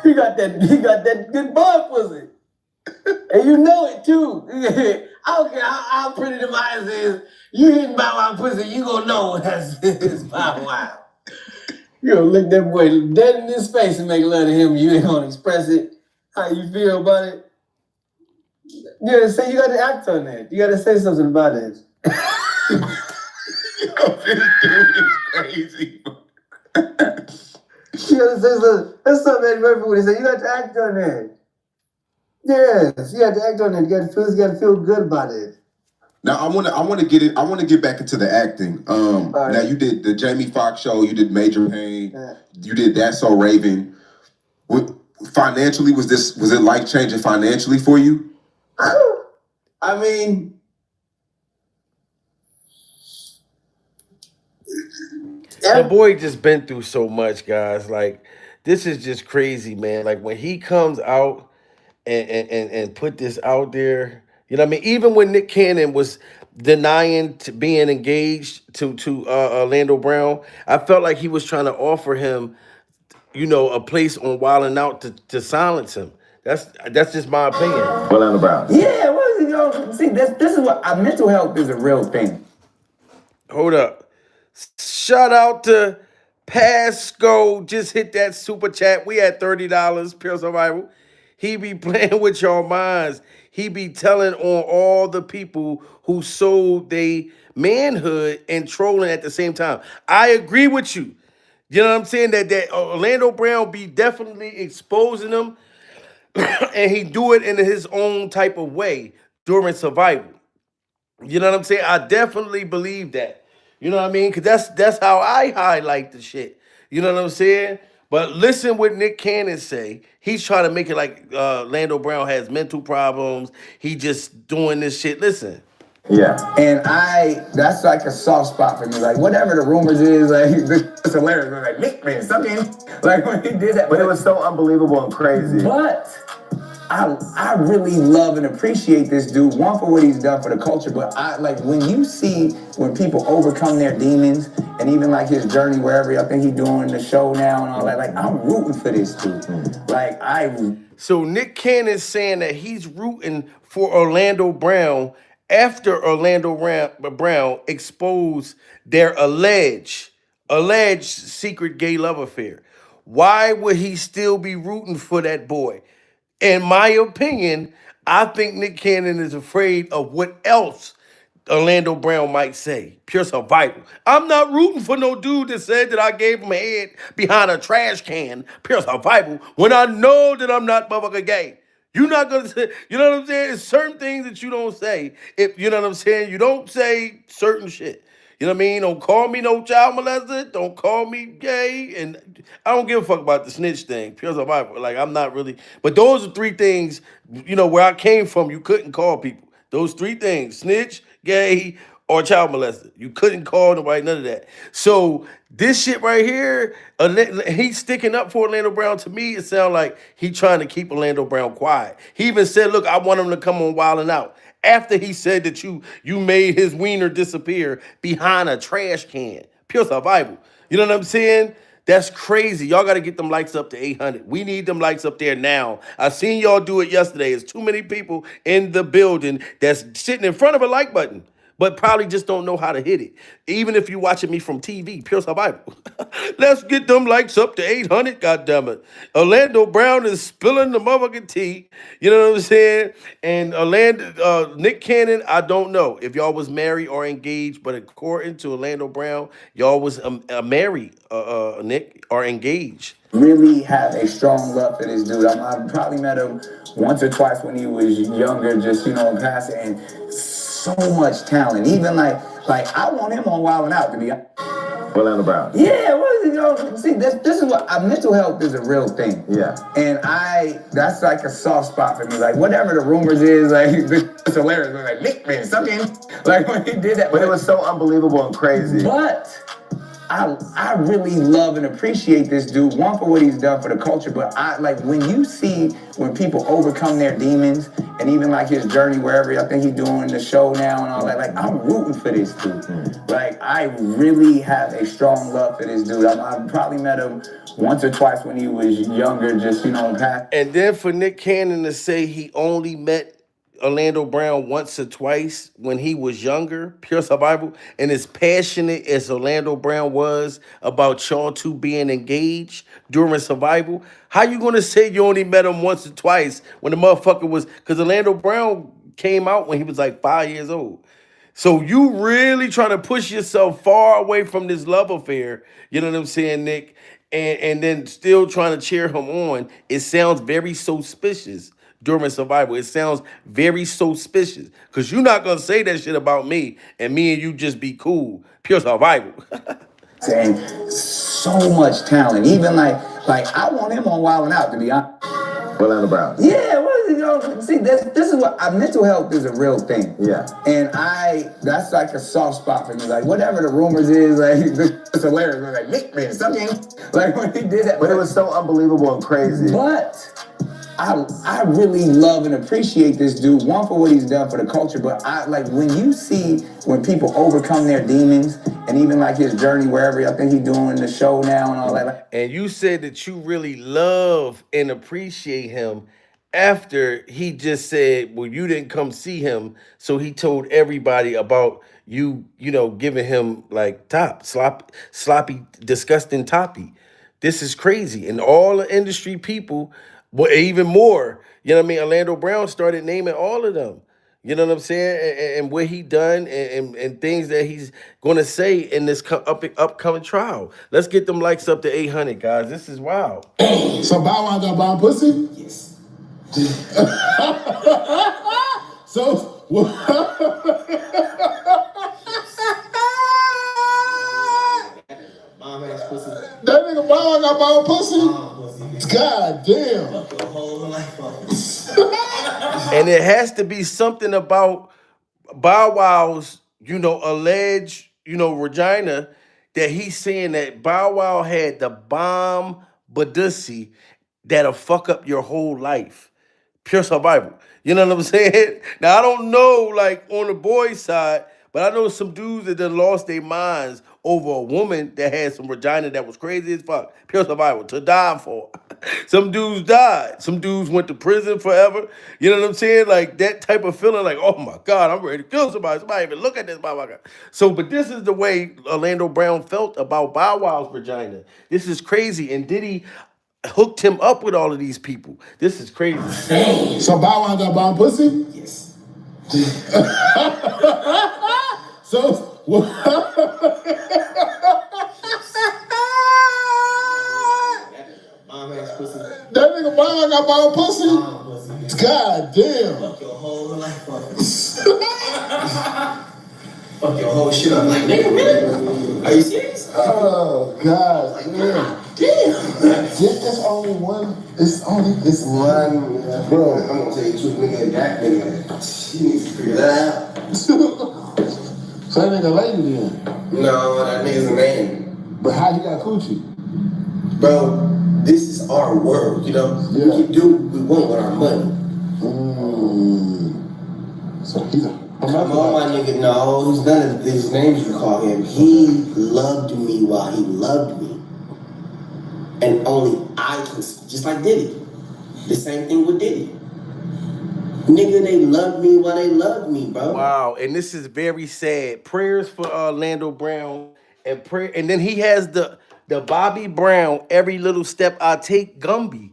He got that good boy pussy. And you know it too. I don't care how pretty the eyes is. You hitting Bow Wow pussy, you gonna know that's Bow Wow. You gonna look that boy dead in his face and make love to him. You ain't gonna express it. How you feel about it? You gotta act on that. You gotta say something about it. This dude is crazy. You gotta say something. That's something Eddie Murphy would say. You got to act on that. Yes, you got to act on it. You got to feel good about it. Now I want to get back into the acting. Right. Now you did the Jamie Foxx show, you did Major Pain, you did That's So Raven. Financially, was it life changing financially for you? I mean, The boy just been through so much, guys. Like this is just crazy, man. Like when he comes out and put this out there, you know what I mean? Even when Nick Cannon was denying to being engaged to Orlando Brown, I felt like he was trying to offer him, a place on Wild 'N Out to silence him. That's just my opinion. Orlando Brown. Yeah, well, see, this is what mental health is a real thing. Hold up. Shout out to Pasco. Just hit that super chat. We had $30. Pure survival. He be playing with your minds. He be telling on all the people who sold their manhood and trolling at the same time. I agree with you. You know what I'm saying? That Orlando Brown be definitely exposing them, and he do it in his own type of way during survival. You know what I'm saying? I definitely believe that. You know what I mean? Because that's how I highlight the shit. You know what I'm saying? But listen what Nick Cannon say. He's trying to make it like Lando Brown has mental problems. He just doing this shit. Listen. Yeah. And that's like a soft spot for me. Like, whatever the rumors is, like, it's hilarious. Like, Nick, man, something. Like, when he did that. But it was so unbelievable and crazy. But I really love and appreciate this dude, one, for what he's done for the culture, but when you see when people overcome their demons and even like his journey wherever I think he's doing the show now and all that, like I'm rooting for this dude. So Nick Cannon's saying that he's rooting for Orlando Brown after Orlando Brown exposed their alleged secret gay love affair. Why would he still be rooting for that boy? In my opinion, I think Nick Cannon is afraid of what else Orlando Brown might say. Pure survival. I'm not rooting for no dude that said that I gave him a head behind a trash can. Pure survival. When I know that I'm not motherfucking gay. You're not going to say, you know what I'm saying? It's certain things that you don't say. If you know what I'm saying, you don't say certain shit. You know what I mean? Don't call me no child molester. Don't call me gay. And I don't give a fuck about the snitch thing. Pure survival. Like, I'm not really. But those are three things, where I came from, you couldn't call people. Those three things: snitch, gay, or child molester. You couldn't call nobody, none of that. So this shit right here, he's sticking up for Orlando Brown. To me, it sounds like he trying to keep Orlando Brown quiet. He even said, look, I want him to come on Wild 'N Out. After he said that you made his wiener disappear behind a trash can. Pure survival. You know what I'm saying? That's crazy. Y'all got to get them likes up to 800. We need them likes up there now. I seen y'all do it yesterday. It's too many people in the building that's sitting in front of a like button, but probably just don't know how to hit it. Even if you're watching me from TV, pure survival. Let's get them likes up to 800, goddammit. Orlando Brown is spilling the motherfucking tea. You know what I'm saying? And Nick Cannon, I don't know if y'all was married or engaged, but according to Orlando Brown, y'all was married, Nick, or engaged. Really have a strong love for this dude. I probably met him once or twice when he was younger, just, passing, and so much talent. Even like I want him on Wild 'N Out, to be honest. Orlando Brown. Yeah, see, this is what mental health is a real thing. Yeah. And that's like a soft spot for me. Like, whatever the rumors is, like, it's hilarious. Like, Nick, man, something, like, when he did that. But it was so unbelievable and crazy. But I really love and appreciate this dude, one, for what he's done for the culture, but when people overcome their demons, and even like his journey wherever I think he's doing the show now and all that, like, I'm rooting for this dude. Like, I really have a strong love for this dude. I probably met him once or twice when he was younger, just, passing. And then for Nick Cannon to say he only met Orlando Brown once or twice when he was younger, pure survival, and as passionate as Orlando Brown was about y'all two being engaged during survival, how you gonna say you only met him once or twice when the motherfucker was, because Orlando Brown came out when he was like 5 years old. So you really trying to push yourself far away from this love affair, you know what I'm saying, Nick, and then still trying to cheer him on. It sounds very suspicious. During survival, it sounds very suspicious, because you're not gonna say that shit about me and me and you just be cool. Pure survival. And so much talent. Even like I want him on Wild 'N Out, to be honest. Orlando Brown. Yeah, see, this is what mental health is a real thing. Yeah. And that's like a soft spot for me. Like, whatever the rumors is, like, it's hilarious. Like, Nick, man, something, like, when he did that. But it was so unbelievable and crazy. But I really love and appreciate this dude, one, for what he's done for the culture, but when people overcome their demons, and even like his journey wherever I think he's doing the show now and all that. And you said that you really love and appreciate him after he just said, well, you didn't come see him, so he told everybody about you, giving him like sloppy, disgusting toppy. This is crazy. And all the industry people, but even more, Orlando Brown started naming all of them. You know what I'm saying? And what he done and things that he's going to say in this upcoming trial. Let's get them likes up to 800, guys. This is wild. So Bow Wow got bomb pussy? Yes. So, that nigga Bow Wow got bomb pussy? God damn. And it has to be something about Bow Wow's, alleged, Regina, that he's saying that Bow Wow had the bomb badussy that'll fuck up your whole life. Pure survival. You know what I'm saying? Now, I don't know, like, on the boys' side, but I know some dudes that done lost their minds over a woman that had some vagina that was crazy as fuck. Pure survival, to die for. Some dudes died. Some dudes went to prison forever. You know what I'm saying? Like, that type of feeling, like, oh my God, I'm ready to kill somebody. Somebody even look at this, Bow Wow. So, but this is the way Orlando Brown felt about Bow Wow's vagina. This is crazy. And Diddy hooked him up with all of these people. This is crazy. So Bow Wow got bomb pussy? Yes. So, that nigga Bow Wow got bomb pussy? God damn. fuck your whole shit up. Like, nigga, really? Are you serious? Oh God, Like, man. damn. It's only one. It's one, bro. I'm gonna tell you the truth, nigga. That nigga, he needs to figure that out. So that nigga lady then. No, that nigga's a man. But how he got coochie? Bro, this is our world, you know? Yeah. We can do what we want with our money. So he's a Come on, my nigga, no, he's none of these names you call him. He loved me while he loved me. And only I can, just like Diddy. The same thing with Diddy. Nigga, they love me while they love me, bro. Wow, and this is very sad. Prayers for Orlando Brown and prayer, and then he has the Bobby Brown Every Little Step I Take Gumby.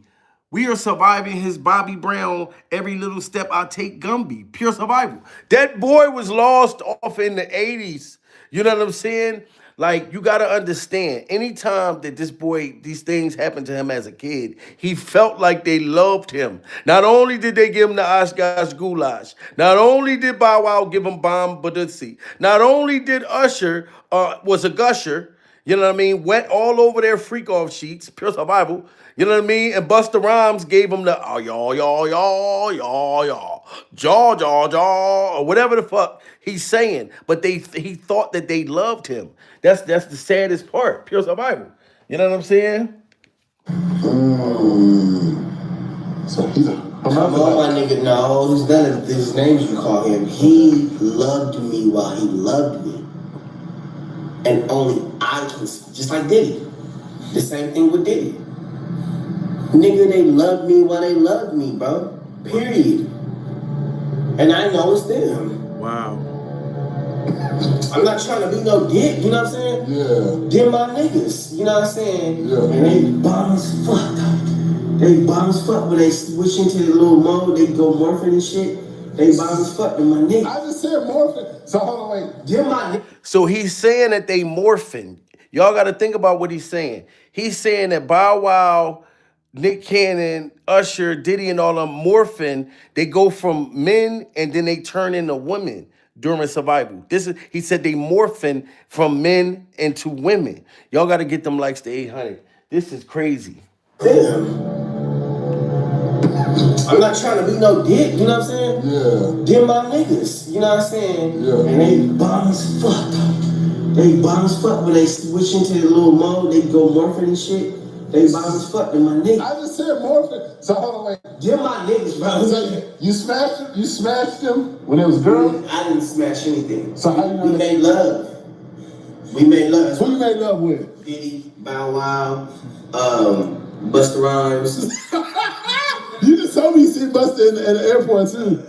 We are surviving his Bobby Brown Every Little Step I Take Gumby. Pure survival. That boy was lost off in the 80s. You know what I'm saying? Like, you got to understand, anytime that this boy, these things happened to him as a kid, he felt like they loved him. Not only did they give him the Oshkosh Goulash, not only did Bow Wow give him Bomb Badutsi, not only did Usher, was a gusher, you know what I mean, wet all over their freak off sheets, pure survival, you know what I mean? And Busta Rhymes gave him the, oh, y'all, jaw, jaw, jaw, or whatever the fuck he's saying. But he thought that they loved him. That's the saddest part, pure survival. You know what I'm saying? So he's a Come on, my nigga, no, he's none of these names you call him. He loved me while he loved me. And only I can, just like Diddy. The same thing with Diddy. Nigga, they love me while they love me, bro. Period. And I know it's them. Wow. I'm not trying to be no dick, you know what I'm saying? Yeah. Them my niggas, you know what I'm saying? Yeah. And they bomb as fuck. They bomb as fuck when they switch into the little mode, they go morphing and shit. They bomb as fuck, them my niggas. I just said morphing. So hold on, wait. Them my niggas. So he's saying that they morphing. Y'all got to think about what he's saying. He's saying that Bow Wow, Nick Cannon, Usher, Diddy, and all them morphing. They go from men and then they turn into women during survival. He said they morphing from men into women. Y'all got to get them likes to 800. This is crazy. Damn. I'm not trying to be no dick, you know what I'm saying? Yeah. Them my niggas, you know what I'm saying? Yeah. And they bomb as fuck. They bomb as fuck when they switch into the little mode, they go morphing and shit. They bomb as fuck, them my niggas. I just said morphing. So hold on, wait. Them my niggas, bro. So you smashed them when it was girls? I didn't smash anything. So how you know We that? made love. We made love. Who you made love with? Diddy, Bow Wow, Busta Rhymes. You just told me you see Busta in the airport too.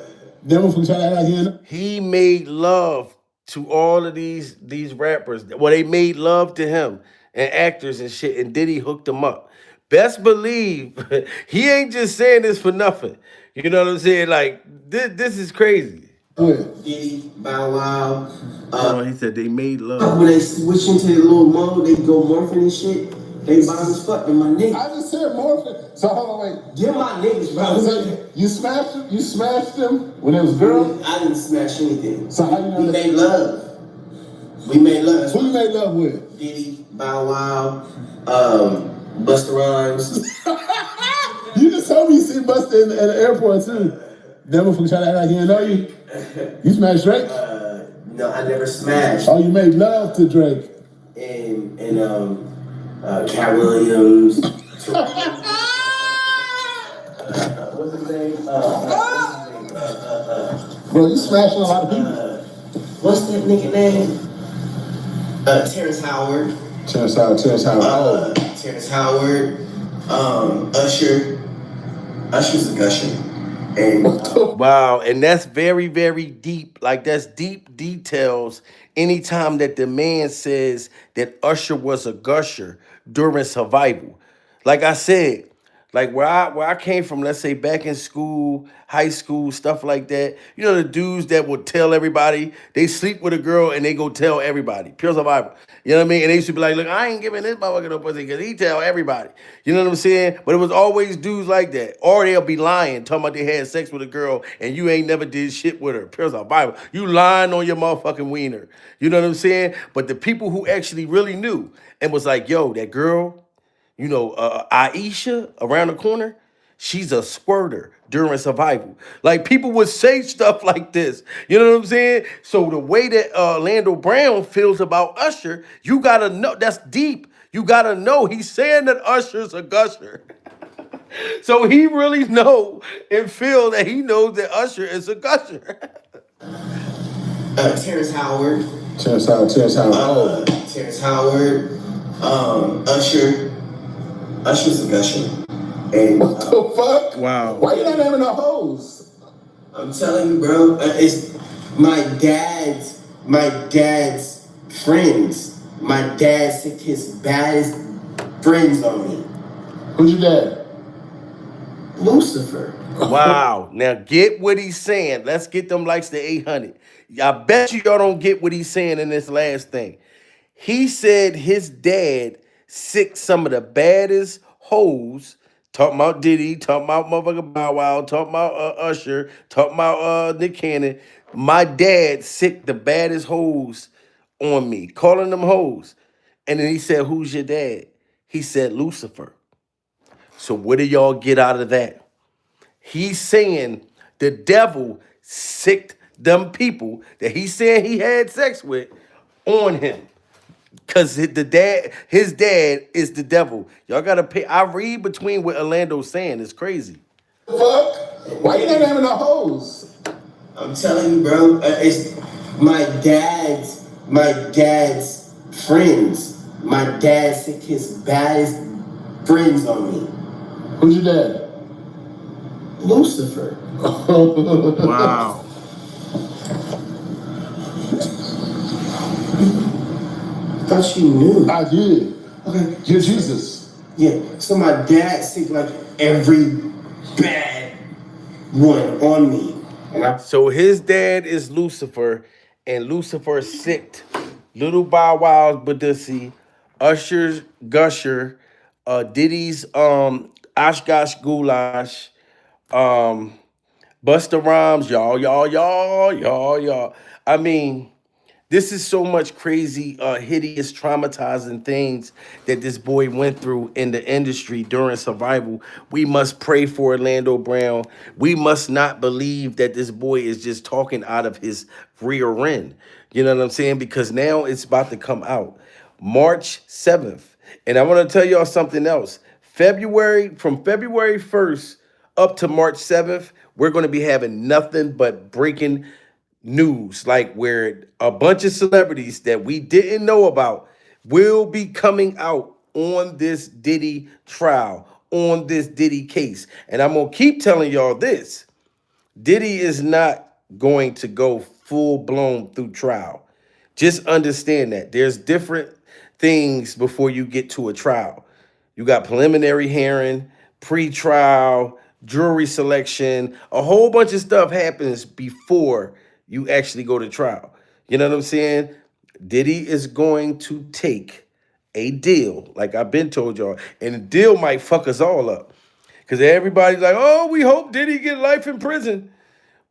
Then we try that again. He made love to all of these rappers. Well, they made love to him and actors and shit, and Diddy hooked them up. Best believe he ain't just saying this for nothing. You know what I'm saying? Like, this is crazy. Diddy, Bow Wow. He said they made love. When they switch into the little mode, they go morphing and shit. They bomb as fuck, them my niggas. I just said morphing. So hold on, wait. Them my niggas, bro. So you smashed them when it was girls? I didn't smash anything. So how you know We that? made love. We made love. Who you made love with? Diddy, Bow Wow, Busta Rhymes. You just told me you see Busta in the airport too. Then we try that again. Know you? You smashed Drake? No, I never smashed. Oh, you made love to Drake. And Cat Williams. What's his name? Bro, you smashing a lot of people. What's that nigga name? Terrence Howard. Terrence Howard. Terrence Howard. Usher. Usher's a gusher. And Wow, and that's very, very deep. Like, that's deep details. Anytime that the man says that Usher was a gusher during survival. Like I said, Like where I came from, let's say back in school, high school, stuff like that. You know the dudes that would tell everybody they sleep with a girl and they go tell everybody. Pure survival. You know what I mean? And they used to be like, look, I ain't giving this motherfucker no pussy because he tell everybody. You know what I'm saying? But it was always dudes like that. Or they'll be lying, talking about they had sex with a girl and you ain't never did shit with her. Pure survival. You lying on your motherfucking wiener. You know what I'm saying? But the people who actually really knew and was like, yo, that girl, you know, Aisha around the corner, she's a squirter during survival. Like people would say stuff like this. You know what I'm saying? So the way that Orlando Brown feels about Usher, you gotta know that's deep. You gotta know he's saying that Usher's a gusher. So he really know and feel that he knows that Usher is a gusher. Terrence Howard. Terrence Howard. Terrence Howard. Usher. Usher's a gusher. And What the fuck? Wow. Why you not having no hoes? I'm telling you, bro, it's my dad's friends. My dad sicked his baddest friends on me. Who's your dad? Lucifer. Wow. Now get what he's saying. Let's get them likes to 800. I bet you y'all don't get what he's saying in this last thing. He said his dad sicked some of the baddest hoes. Talking about Diddy, talking about motherfucking Bow Wow, talking about Usher, talking about Nick Cannon. My dad sicked the baddest hoes on me, calling them hoes. And then he said, who's your dad? He said, Lucifer. So what do y'all get out of that? He's saying the devil sicked them people that he's saying he had sex with on him. Cause his dad is the devil. Y'all gotta pay. I read between what Orlando's saying. It's crazy. Fuck? Why you not having no hoes? I'm telling you, bro, it's my dad's friends. My dad sicked his baddest friends on me. Who's your dad? Lucifer. Wow. I thought you knew. I did. Okay. You're Jesus. Yeah. So my dad sicked like every bad one on me. So his dad is Lucifer, and Lucifer sicked Little Bow Wow's Badussi, Usher's Gusher, Diddy's Oshkosh Goulash, Busta Rhymes, y'all. I mean, this is so much crazy, hideous, traumatizing things that this boy went through in the industry during survival. We must pray for Orlando Brown. We must not believe that this boy is just talking out of his rear end. You know what I'm saying? Because now it's about to come out. March 7th. And I want to tell y'all something else. From February 1st up to March 7th, we're going to be having nothing but breaking news, like where a bunch of celebrities that we didn't know about will be coming out on this Diddy trial, on this Diddy case. And I'm gonna keep telling y'all this: Diddy is not going to go full blown through trial. Just understand that there's different things before you get to a trial. You got preliminary hearing, pre-trial, jury selection, a whole bunch of stuff happens before you actually go to trial. You know what I'm saying? Diddy is going to take a deal, like I've been told y'all, and the deal might fuck us all up. Because everybody's like, oh, we hope Diddy get life in prison.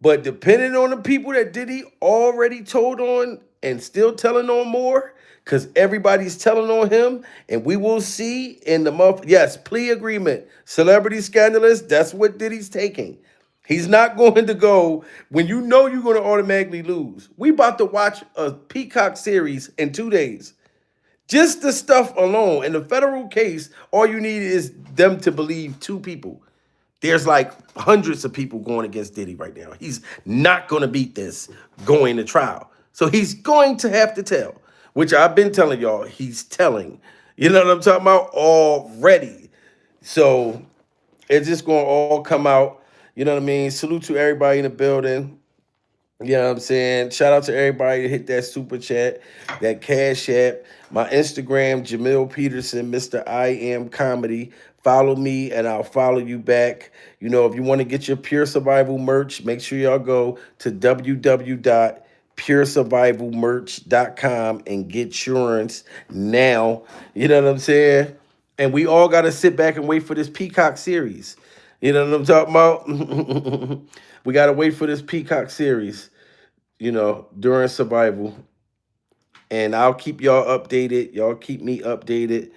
But depending on the people that Diddy already told on and still telling on more, because everybody's telling on him, and we will see in the month. Yes, plea agreement, celebrity scandalous, that's what Diddy's taking. He's not going to go when you know you're going to automatically lose. We about to watch a Peacock series in 2 days. Just the stuff alone. In the federal case, all you need is them to believe two people. There's like hundreds of people going against Diddy right now. He's not going to beat this going to trial. So he's going to have to tell, which I've been telling y'all he's telling. You know what I'm talking about? Already. So it's just going to all come out. You know what I mean? Salute to everybody in the building. You know what I'm saying? Shout out to everybody that hit that super chat, that cash app. My Instagram, Jamil Peterson, Mr. I Am Comedy. Follow me and I'll follow you back. You know, if you want to get your Pure Survival merch, make sure y'all go to www.puresurvivalmerch.com and get insurance now. You know what I'm saying? And we all got to sit back and wait for this Peacock series. You know what I'm talking about? We got to wait for this Peacock series, you know, during survival. And I'll keep y'all updated. Y'all keep me updated.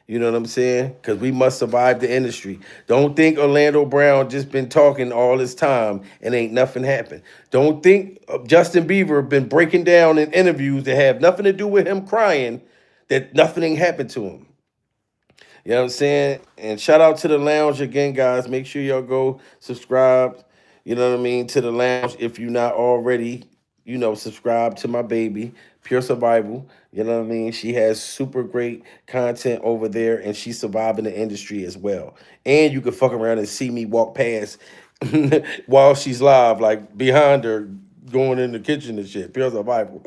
You know what I'm saying? Because we must survive the industry. Don't think Orlando Brown just been talking all this time and ain't nothing happened. Don't think Justin Bieber been breaking down in interviews that have nothing to do with him crying that nothing ain't happened to him. You know what I'm saying? And shout out to the lounge again, guys. Make sure y'all go subscribe, you know what I mean, to the lounge if you're not already, you know, subscribe to my baby, Pure Survival. You know what I mean? She has super great content over there and she's surviving the industry as well. And you can fuck around and see me walk past while she's live, like behind her, going in the kitchen and shit. Pure Survival.